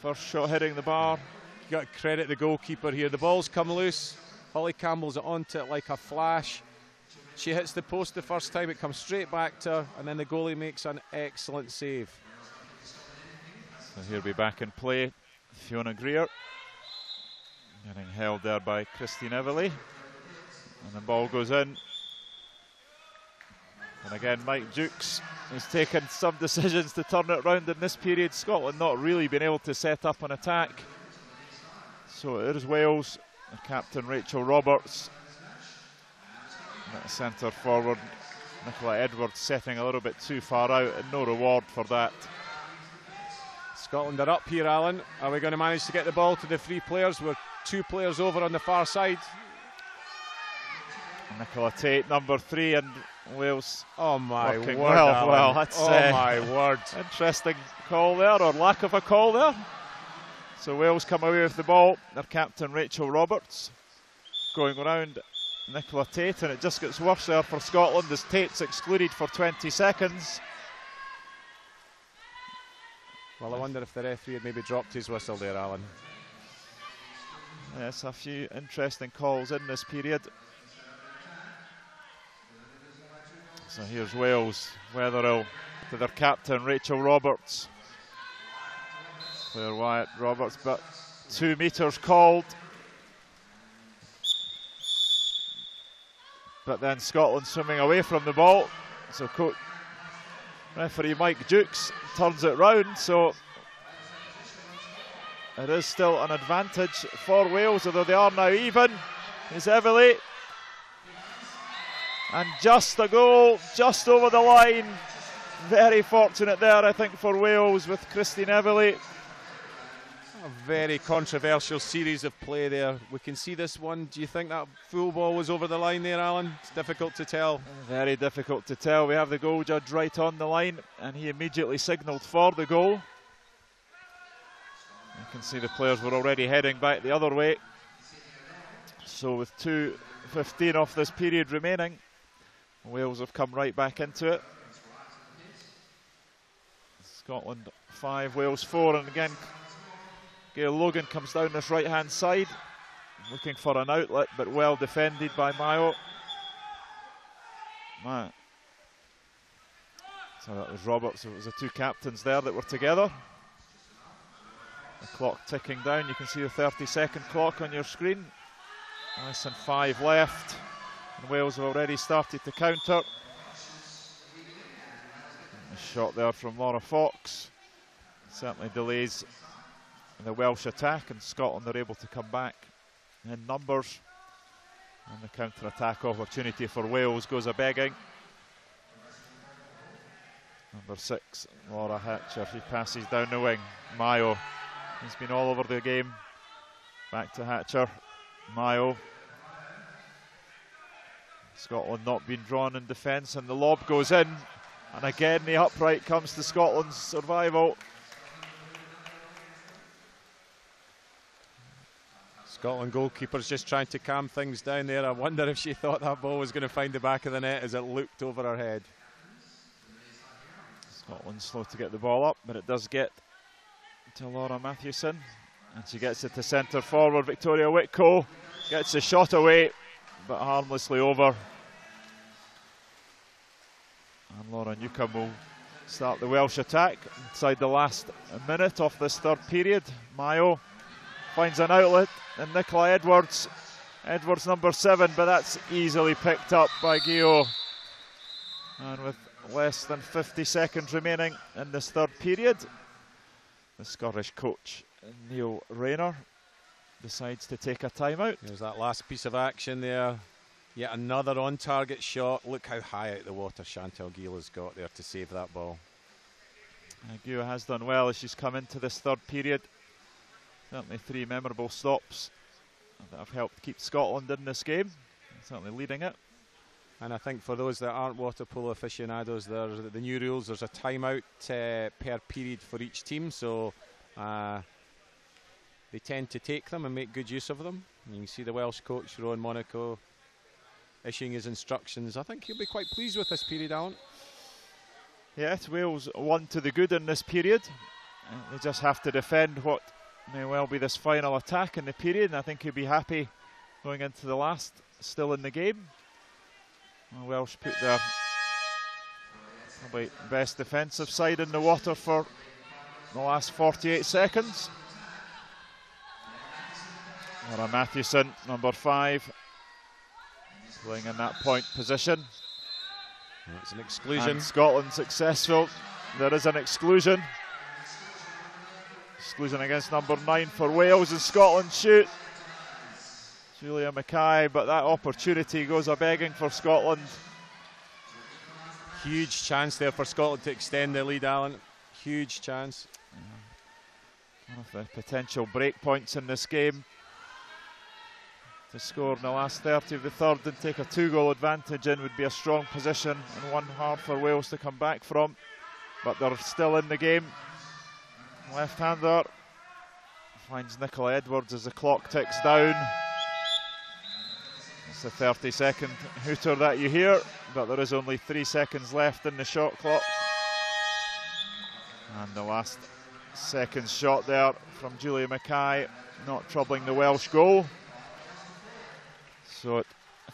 First shot hitting the bar. You got to credit the goalkeeper here. The ball's come loose. Holly Campbell's onto it like a flash. She hits the post the first time, it comes straight back to her, and then the goalie makes an excellent save. So he'll be back in play. Fiona Greer. Getting held there by Christine Everly. And the ball goes in. And again, Mike Dukes has taken some decisions to turn it round in this period. Scotland not really been able to set up an attack. So it is Wales, captain Rachel Roberts. Centre forward Nicola Edwards setting a little bit too far out, and no reward for that. Scotland are up here, Alan. Are we going to manage to get the ball to the 3 players? We're 2 players over on the far side. Nicola Tate, number 3, and Wales. Oh my word! Well, that's my word! Interesting call there, or lack of a call there. So Wales come away with the ball. Their captain Rachel Roberts going around Nicola Tate, and it just gets worse there for Scotland as Tate's excluded for 20 seconds. Well, I wonder if the referee had maybe dropped his whistle there, Alan. Yes, a few interesting calls in this period. So here's Wales, Wetherill to their captain Rachel Roberts. Claire Wyatt Roberts, but 2 metres called. But then Scotland swimming away from the ball. So referee Mike Dukes turns it round. So it is still an advantage for Wales, although they are now even. Is Everly. And just a goal, just over the line. Very fortunate there, I think, for Wales with Christine Everly. A very controversial series of play there. We can see this one. Do you think that full ball was over the line there, Alan? It's difficult to tell. Very difficult to tell. We have the goal judge right on the line, and he immediately signalled for the goal. You can see the players were already heading back the other way. So with 2:15 off this period remaining, Wales have come right back into it. Scotland 5, Wales 4, and again Gail Logan comes down this right hand side looking for an outlet, but well defended by Mayo. So that was Roberts. It was the 2 captains there that were together. The clock ticking down. You can see the 30-second clock on your screen. Less than 5 left. And Wales have already started to counter. A shot there from Laura Fox. Certainly delays the Welsh attack, and Scotland are able to come back in numbers. And the counter-attack opportunity for Wales goes a-begging. Number 6, Laura Hatcher, she passes down the wing. Mayo, he's been all over the game. Back to Hatcher. Mayo. Scotland not being drawn in defence, and the lob goes in. And again, the upright comes to Scotland's survival. Scotland goalkeeper's just trying to calm things down there. I wonder if she thought that ball was going to find the back of the net as it looked over her head. Scotland slow to get the ball up, but it does get to Laura Matthewson. And she gets it to centre forward. Victoria Whitco gets the shot away, but harmlessly over. And Laura Newcombe will start the Welsh attack inside the last minute of this 3rd period. Mayo finds an outlet, and Nicola Edwards. Edwards number 7, but that's easily picked up by Gio. And with less than 50 seconds remaining in this 3rd period, the Scottish coach Neil Rayner decides to take a timeout. There's that last piece of action there. Yet another on-target shot. Look how high out the water Chantal Gill has got there to save that ball. Gio has done well as she's come into this 3rd period. Certainly 3 memorable stops that have helped keep Scotland in this game. Certainly leading it. And I think for those that aren't water polo aficionados, there's the new rules. There's a timeout per period for each team, so they tend to take them and make good use of them. And you can see the Welsh coach Rowan Monaco issuing his instructions. I think he'll be quite pleased with this period, Alan. Yes, Wales won to the good in this period. They just have to defend what may well be this final attack in the period, and I think he'll be happy going into the last, still in the game. Well, Welsh put their probably best defensive side in the water for the last 48 seconds. Laura Matthewson, number 5, playing in that point position. It's an exclusion. And Scotland successful. There is an exclusion. exclusion against number 9 for Wales, and Scotland shoot. Julia Mackay, but that opportunity goes a-begging for Scotland. Huge chance there for Scotland to extend their lead, Alan. Huge chance. One of the potential break points in this game. To score in the last 30 of the third and take a 2-goal advantage in would be a strong position and one hard for Wales to come back from. But they're still in the game. Left-hander finds Nicola Edwards as the clock ticks down. It's the 30-second hooter that you hear, but there is only 3 seconds left in the shot clock. And the last second shot there from Julia Mackay, not troubling the Welsh goal. So at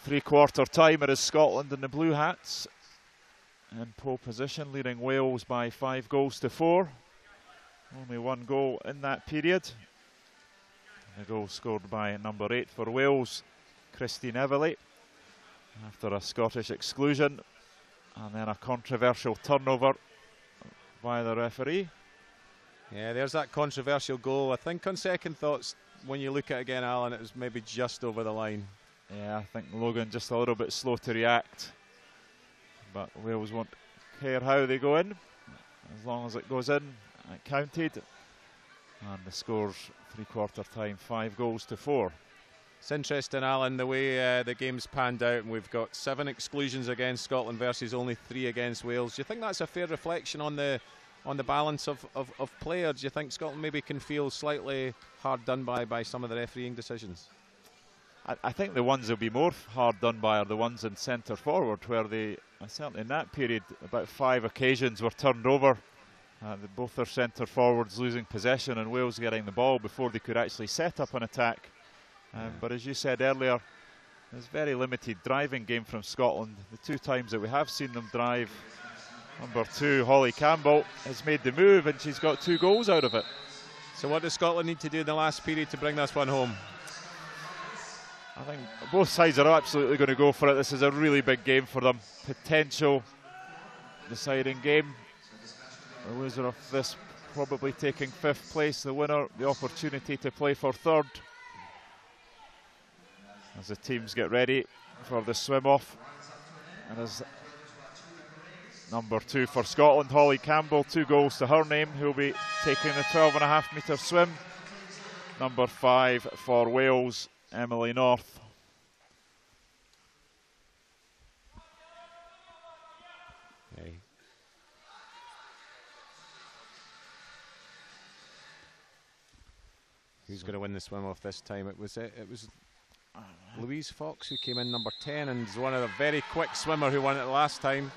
3/4 time, it is Scotland and the Blue Hats in pole position, leading Wales by 5-4. Only 1 goal in that period. The goal scored by number 8 for Wales, Christine Everly, after a Scottish exclusion, and then a controversial turnover by the referee. Yeah, there's that controversial goal. I think on second thoughts, when you look at it again, Alan, it was maybe just over the line. Yeah, I think Logan just a little bit slow to react. But Wales won't care how they go in. As long as it goes in, it counted. And the score's 3/4 time, 5-4. It's interesting, Alan, the way the game's panned out, and we've got 7 exclusions against Scotland versus only 3 against Wales. Do you think that's a fair reflection on the balance of play, or do you think Scotland maybe can feel slightly hard done by some of the refereeing decisions? I think the ones that will be more hard done by are the ones in centre forward, where they, certainly in that period, about 5 occasions were turned over. Both their centre forwards losing possession and Wales getting the ball before they could actually set up an attack. But as you said earlier, there's very limited driving game from Scotland. The 2 times that we have seen them drive, number 2, Holly Campbell, has made the move and she's got 2 goals out of it. So what does Scotland need to do in the last period to bring this one home? I think both sides are absolutely going to go for it. This is a really big game for them. Potential deciding game. The loser of this probably taking 5th place. The winner, the opportunity to play for 3rd. As the teams get ready for the swim-off. And as number 2 for Scotland, Holly Campbell, 2 goals to her name, who'll be taking the 12.5 metre swim. Number 5 for Wales, Emily North. Okay. Who's going to win the swim off this time? It was Louise Fox who came in number 10 and is one of the very quick swimmer who won it last time.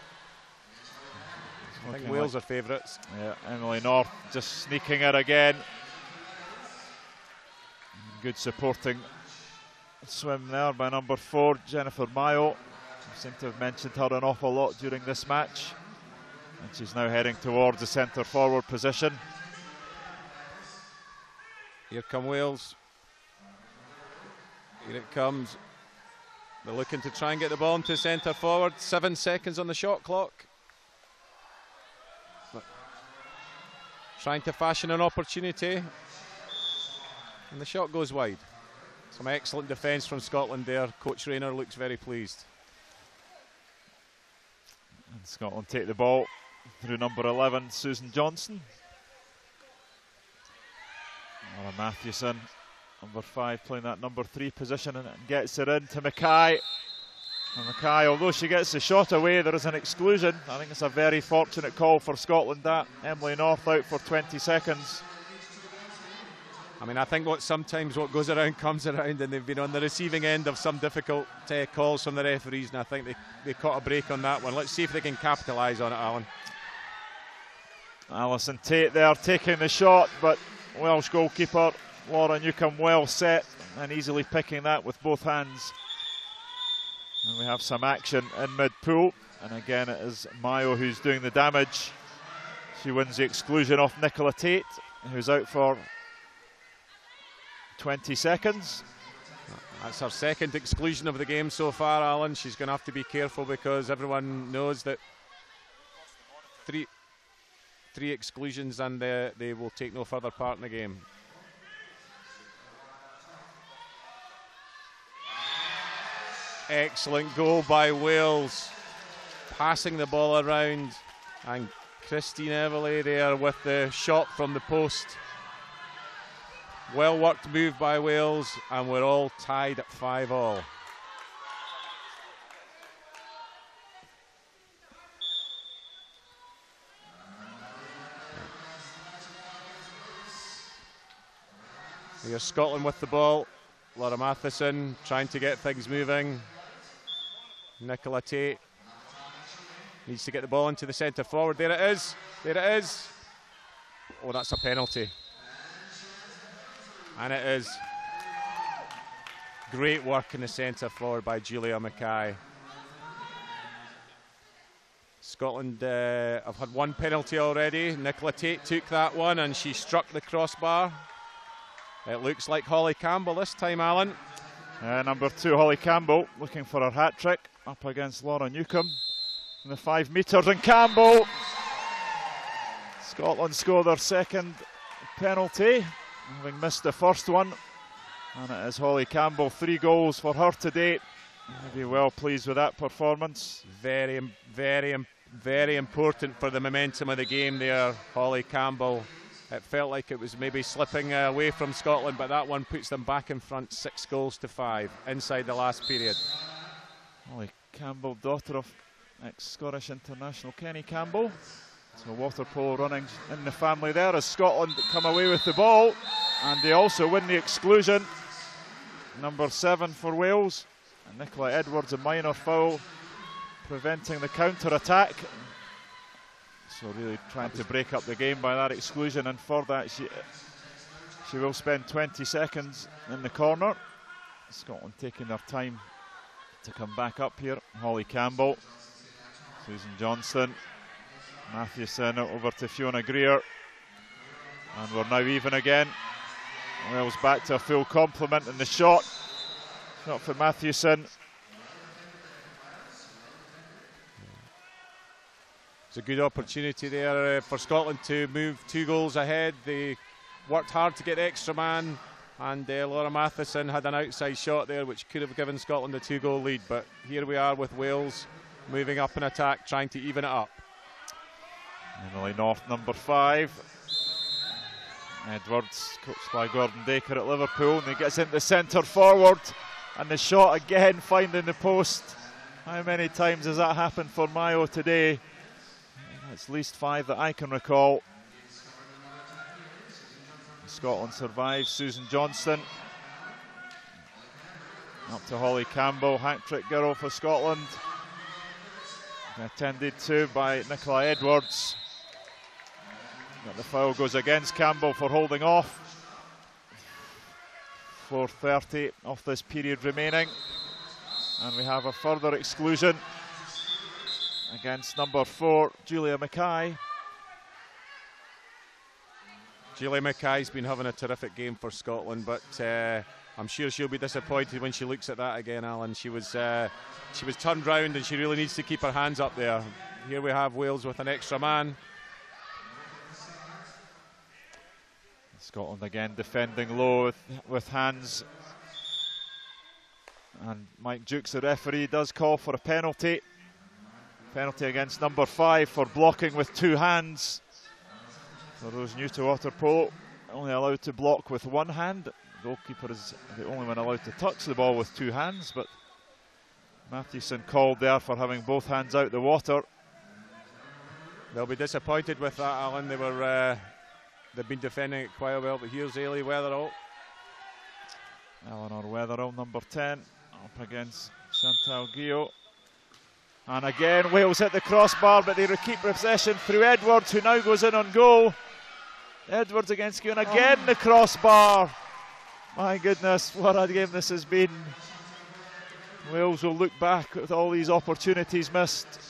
I think Wales are favourites. Yeah, Emily North just sneaking it again. Good supporting swim there by number 4, Jennifer Mayo. We seem to have mentioned her an awful lot during this match. And she's now heading towards the centre forward position. Here come Wales. Here it comes. They're looking to try and get the ball into centre forward. 7 seconds on the shot clock. But trying to fashion an opportunity. And the shot goes wide. Some excellent defence from Scotland there. Coach Rayner looks very pleased. And Scotland take the ball through number 11, Susan Johnson. Laura Matthewson, number 5, playing that number 3 position and gets it in to Mackay. And Mackay, although she gets the shot away, there is an exclusion. I think it's a very fortunate call for Scotland, that. Emily North out for 20 seconds. I mean, I think sometimes what goes around comes around, and they've been on the receiving end of some difficult calls from the referees, and I think they caught a break on that one. Let's see if they can capitalise on it, Alan. Alison Tate there taking the shot, but Welsh goalkeeper Laura Newcombe well set and easily picking that with both hands. And we have some action in mid-pool, and again it is Mayo who's doing the damage. She wins the exclusion off Nicola Tate, who's out for 20 seconds. That's her 2nd exclusion of the game so far, Alan. She's going to have to be careful because everyone knows that 3 exclusions and they will take no further part in the game. Excellent goal by Wales, passing the ball around, and Christine Everly there with the shot from the post. Well worked move by Wales, and we're all tied at 5-all. Here's Scotland with the ball. Laura Matheson trying to get things moving. Nicola Tate needs to get the ball into the centre forward. There it is. There it is. Oh, that's a penalty. And it is. Great work in the centre forward by Julia Mackay. Scotland have had 1 penalty already. Nicola Tate took that one and she struck the crossbar. It looks like Holly Campbell this time, Alan. Number 2, Holly Campbell, looking for her hat-trick up against Laura Newcombe in the 5 metres, and Campbell. Scotland score their 2nd penalty, having missed the first one, and it is Holly Campbell. 3 goals for her to date. Maybe well pleased with that performance. Very, very, very important for the momentum of the game there, Holly Campbell. It felt like it was maybe slipping away from Scotland, but that one puts them back in front 6-5 inside the last period. Holly Campbell, daughter of ex-Scottish international Kenny Campbell. So water polo running in the family there as Scotland come away with the ball, and they also win the exclusion. Number 7 for Wales, and Nicola Edwards, a minor foul, preventing the counter-attack. So really trying to break up the game by that exclusion, and for that she will spend 20 seconds in the corner. Scotland taking their time to come back up here. Holly Campbell, Susan Johnston, Mathewson over to Fiona Greer, and we're now even again. Wales back to a full complement in the shot. Shot for Mathewson. It's a good opportunity there for Scotland to move 2 goals ahead. They worked hard to get the extra man, and Laura Matheson had an outside shot there which could have given Scotland a 2-goal lead, but here we are with Wales moving up in attack, trying to even it up. Emily North, number 5. Edwards, coached by Gordon Dacre at Liverpool, and he gets into centre forward, and the shot again finding the post. How many times has that happened for Mayo today? It's at least 5 that I can recall. Scotland survives. Susan Johnston up to Holly Campbell, hat-trick girl for Scotland, attended to by Nicola Edwards. But the foul goes against Campbell for holding off. 4:30 of this period remaining, and we have a further exclusion against number 4, Julia Mackay. Julia Mackay's been having a terrific game for Scotland, but I'm sure she'll be disappointed when she looks at that again, Alan. She was turned round, and she really needs to keep her hands up there. Here we have Wales with an extra man. Scotland again defending low with hands, and Mike Jukes, the referee, does call for a penalty. Penalty against number 5 for blocking with 2 hands. For those new to water polo, only allowed to block with 1 hand. The goalkeeper is the only one allowed to touch the ball with 2 hands, but Mathewson called there for having both hands out the water. They'll be disappointed with that, Alan. They've been defending it quite well, but here's Ailey Wetherall. Eleanor Wetherall, number 10, up against Chantal Guillot. And again, Wales hit the crossbar, but they keep possession through Edwards, who now goes in on goal. Edwards against Guillot, and again the crossbar. My goodness, what a game this has been. Wales will look back with all these opportunities missed,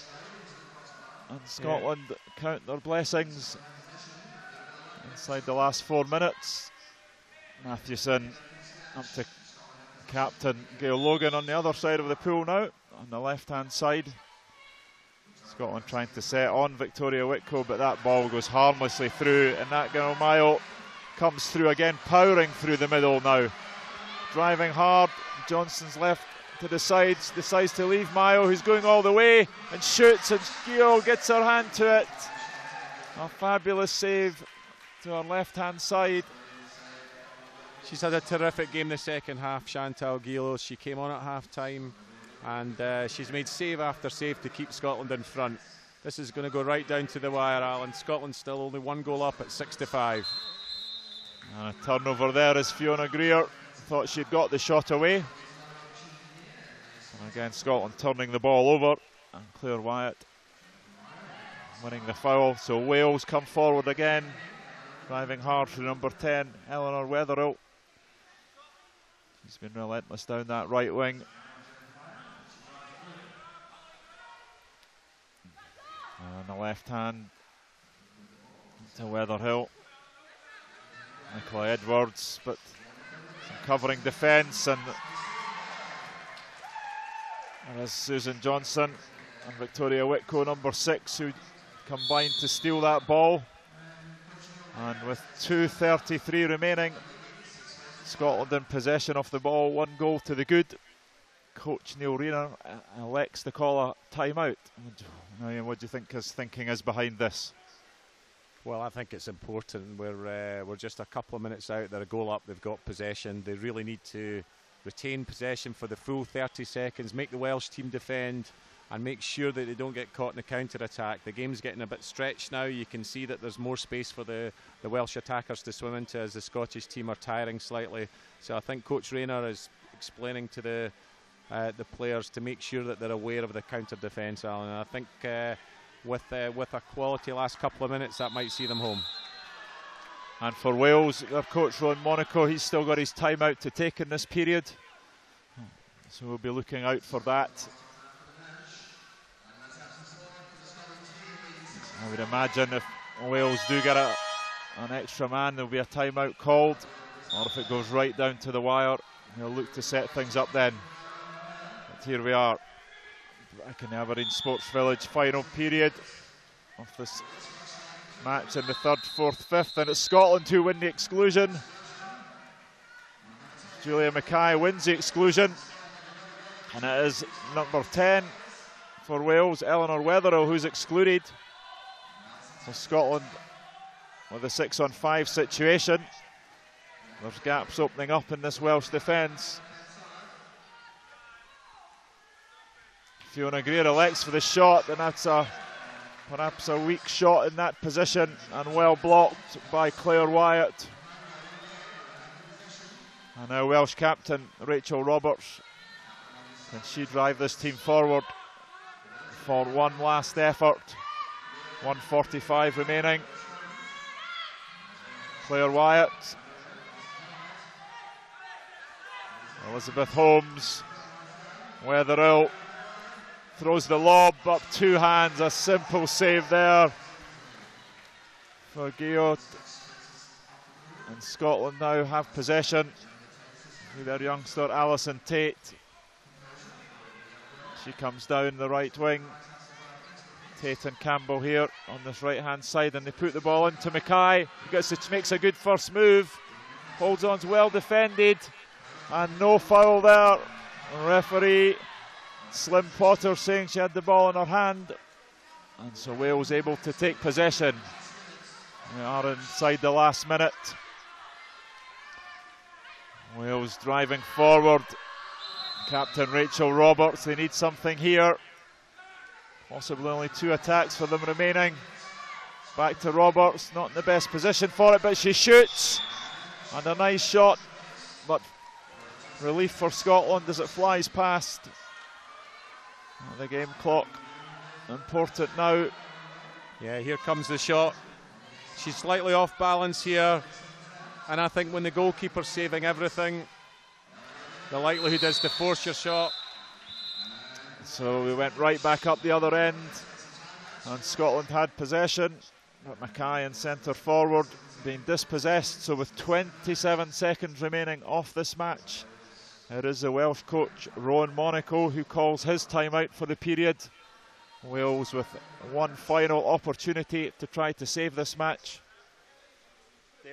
and Scotland count their blessings inside the last 4 minutes. Mathewson up to captain Gail Logan on the other side of the pool now, on the left hand side. Scotland trying to set on Victoria Whitco, but that ball goes harmlessly through, and that girl Mayo comes through again, powering through the middle now. Driving hard, Johnson's left to the sides, decides to leave Mayo, who's going all the way, and shoots, and Gio gets her hand to it. A fabulous save to her left-hand side. She's had a terrific game the second half, Chantal Guillot. She came on at half-time, and she's made save after save to keep Scotland in front. This is going to go right down to the wire, Alan. Scotland still only 1 goal up at 6-5. And a turnover there as Fiona Greer thought she'd got the shot away. And again, Scotland turning the ball over, and Claire Wyatt winning the foul. So Wales come forward again, driving hard through number 10, Eleanor Wetherill. She's been relentless down that right wing. And the left hand to Wetherhill. Nicola Edwards, but some covering defence, and there's Susan Johnson and Victoria Whitco, number 6, who combined to steal that ball. And with 2:33 remaining, Scotland in possession of the ball, 1 goal to the good. Coach Neil Rayner elects to call a timeout. What do you think his thinking is behind this? Well, I think it's important. We're just a couple of minutes out. They're a goal up. They've got possession. They really need to retain possession for the full 30 seconds, make the Welsh team defend, and make sure that they don't get caught in a counter-attack. The game's getting a bit stretched now. You can see that there's more space for the Welsh attackers to swim into as the Scottish team are tiring slightly. So I think Coach Rayner is explaining to the players to make sure that they're aware of the counter-defence, Alan. And I think with a quality last couple of minutes, that might see them home. And for Wales, their coach Ron Monaco, he's still got his timeout to take in this period. So we'll be looking out for that. I would imagine if Wales do get an extra man, there'll be a timeout called, or if it goes right down to the wire, they'll look to set things up then. But here we are, back in the Aberdeen Sports Village, final period of this match in the 3rd, 4th, 5th, and it's Scotland who win the exclusion. Julia Mackay wins the exclusion, and it is number 10 for Wales, Eleanor Wetherill, who's excluded. So Scotland with a 6-on-5 situation. There's gaps opening up in this Welsh defence. Fiona Greer elects for the shot, and that's perhaps a weak shot in that position, and well blocked by Claire Wyatt. And now Welsh captain Rachel Roberts. Can she drive this team forward for one last effort? 1:45 remaining. Claire Wyatt. Elizabeth Holmes. Wetherill throws the lob up 2 hands. A simple save there for Guillot. And Scotland now have possession with their youngster Alison Tate. She comes down the right wing. Tate and Campbell here on this right hand side, and they put the ball into Mackay. Makes a good first move, holds on, well defended, and no foul there. Referee Slim Potter saying she had the ball in her hand, and so Wales able to take possession. We are inside the last minute. Wales driving forward. Captain Rachel Roberts, they need something here. Possibly only 2 attacks for them remaining. Back to Roberts, not in the best position for it, but she shoots. And a nice shot, but relief for Scotland as it flies past. The game clock, important now. Yeah, here comes the shot. She's slightly off balance here. And I think when the goalkeeper's saving everything, the likelihood is to force your shot. So we went right back up the other end, and Scotland had possession, but Mackay in centre forward being dispossessed. So with 27 seconds remaining off this match, it is the Welsh coach Rowan Monaco who calls his timeout for the period. Wales with one final opportunity to try to save this match.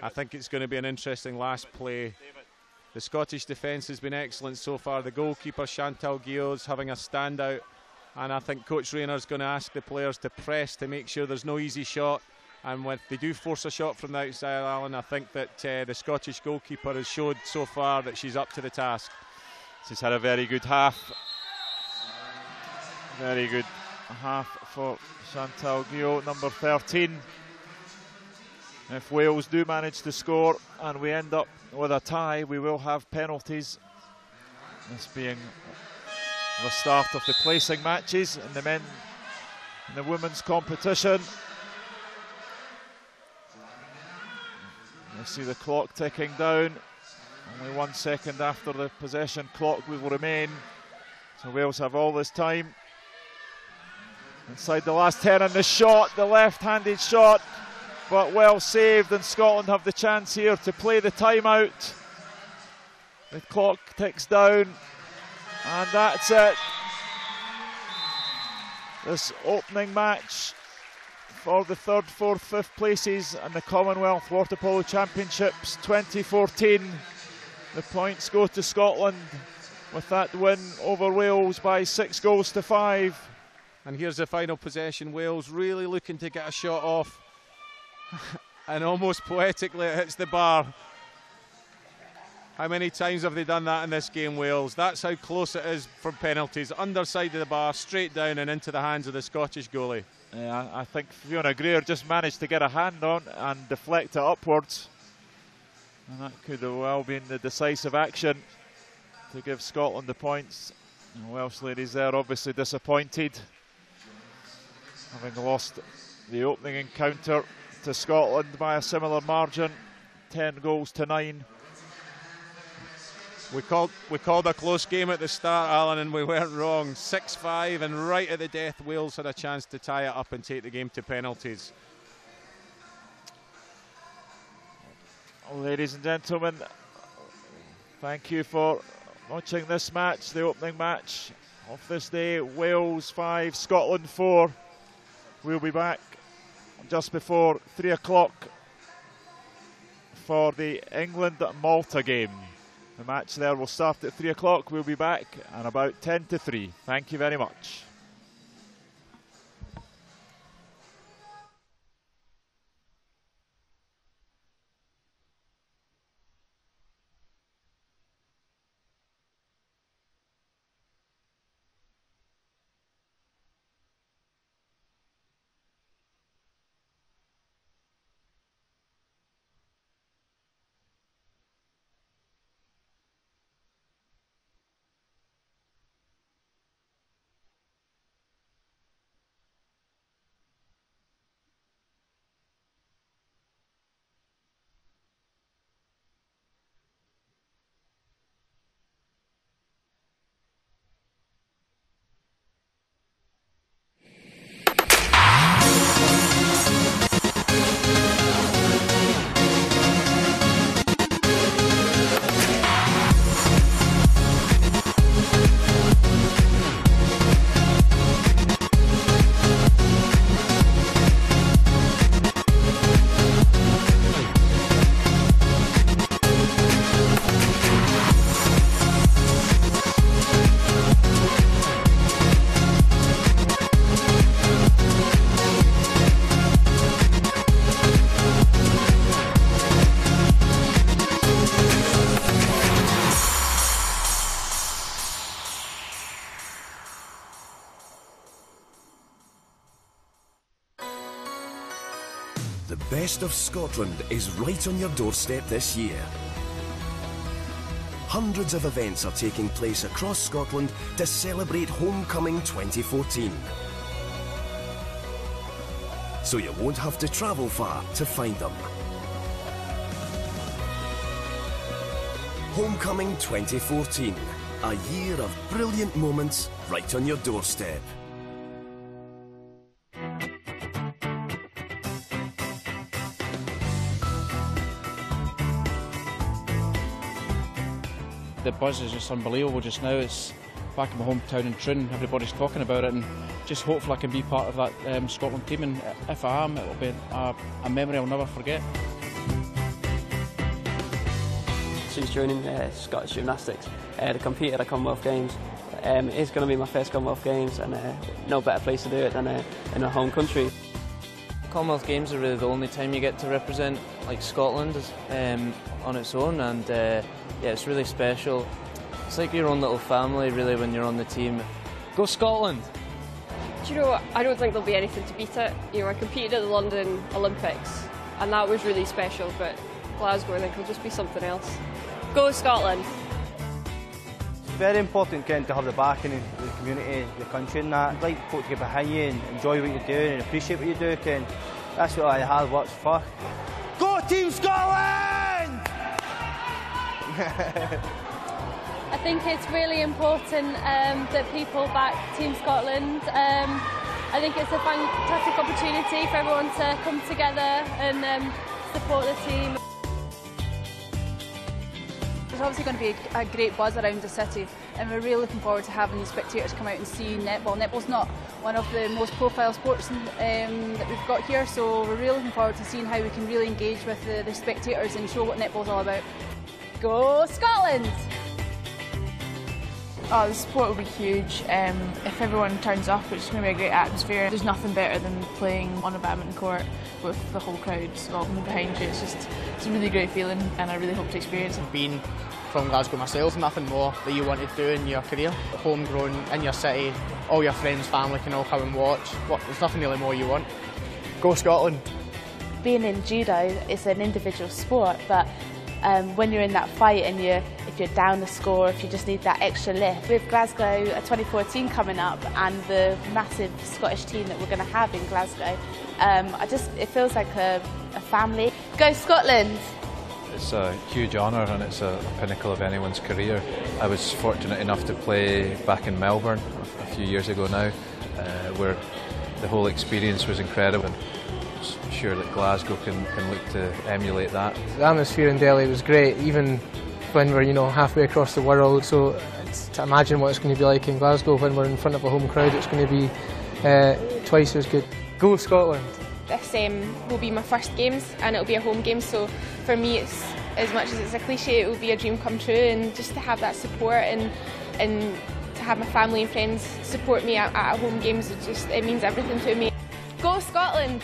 I think it's going to be an interesting last play. The Scottish defence has been excellent so far. The goalkeeper, Chantal Guillau's, having a standout. And I think Coach Rayner's going to ask the players to press to make sure there's no easy shot. And when they do force a shot from the outside, Alan, I think that the Scottish goalkeeper has showed so far that she's up to the task. She's had a very good half. Very good half for Chantal Guillaume, number 13. If Wales do manage to score and we end up with a tie, we will have penalties. This being the start of the placing matches in the men and the women's competition. You see the clock ticking down. Only 1 second after the possession clock will remain. So Wales have all this time. Inside the last 10, and the shot, the left-handed shot, but well saved, and Scotland have the chance here to play the timeout. The clock ticks down, and that's it. This opening match for the 3rd, 4th, 5th places in the Commonwealth Water Polo Championships 2014. The points go to Scotland with that win over Wales by 6-5. And here's the final possession. Wales really looking to get a shot off. And almost poetically it hits the bar. How many times have they done that in this game, Wales? That's how close it is from penalties. Underside of the bar, straight down and into the hands of the Scottish goalie. Yeah, I think Fiona Greer just managed to get a hand on and deflect it upwards. And that could have well been the decisive action to give Scotland the points. And Welsh ladies there obviously disappointed, having lost the opening encounter to Scotland by a similar margin, 10-9. We called a close game at the start, Alan, and we weren't wrong. 6-5, and right at the death, Wales had a chance to tie it up and take the game to penalties. Ladies and gentlemen, thank you for watching this match, the opening match of this day. Wales 5, Scotland 4. We'll be back just before 3 o'clock for the England-Malta game. The match there will start at 3 o'clock. We'll be back at about 2:50. Thank you very much. The best of Scotland is right on your doorstep this year. Hundreds of events are taking place across Scotland to celebrate Homecoming 2014. So you won't have to travel far to find them. Homecoming 2014, a year of brilliant moments right on your doorstep. The buzz is just unbelievable just now. It's back in my hometown in Trin, everybody's talking about it, and just hopefully I can be part of that Scotland team, and if I am, it'll be a memory I'll never forget. Since joining Scottish Gymnastics, to compete at the Commonwealth Games, it's going to be my first Commonwealth Games, and no better place to do it than in our home country. Commonwealth Games are really the only time you get to represent like Scotland on its own, and yeah, it's really special. It's like your own little family really when you're on the team. Go Scotland! Do you know what? I don't think there'll be anything to beat it. You know, I competed at the London Olympics and that was really special, but Glasgow I think will just be something else. Go Scotland! It's very important getting to have the backing of the community, the country and that. I'd like folk to get behind you and enjoy what you're doing and appreciate what you do, and that's what the hard work's for. Go Team Scotland! I think it's really important that people back Team Scotland. I think it's a fantastic opportunity for everyone to come together and support the team. There's obviously going to be a great buzz around the city, and we're really looking forward to having the spectators come out and see netball. Netball's not one of the most profile sports that we've got here, so we're really looking forward to seeing how we can really engage with the spectators and show what netball's all about. Go Scotland! Oh, the support will be huge. If everyone turns up, it's going to be a great atmosphere. There's nothing better than playing on a badminton court with the whole crowd all behind you. It's a really great feeling, and I really hope to experience it. Being from Glasgow myself, nothing more that you want to do in your career. Homegrown, in your city, all your friends, family can all come and watch. There's nothing really more you want. Go Scotland! Being in judo is an individual sport, but when you're in that fight and if you're down the score, if you just need that extra lift. With Glasgow 2014 coming up and the massive Scottish team that we're going to have in Glasgow, it feels like a family. Go Scotland! It's a huge honour and it's a pinnacle of anyone's career. I was fortunate enough to play back in Melbourne a few years ago now, where the whole experience was incredible. I'm sure that Glasgow can look to emulate that. The atmosphere in Delhi was great, even when we're halfway across the world. So to imagine what it's going to be like in Glasgow when we're in front of a home crowd, it's going to be twice as good. Go Scotland! This will be my first games and it'll be a home game, so for me it's, as much as it's a cliche, it will be a dream come true, and just to have that support and to have my family and friends support me at home games, it means everything to me. Go Scotland!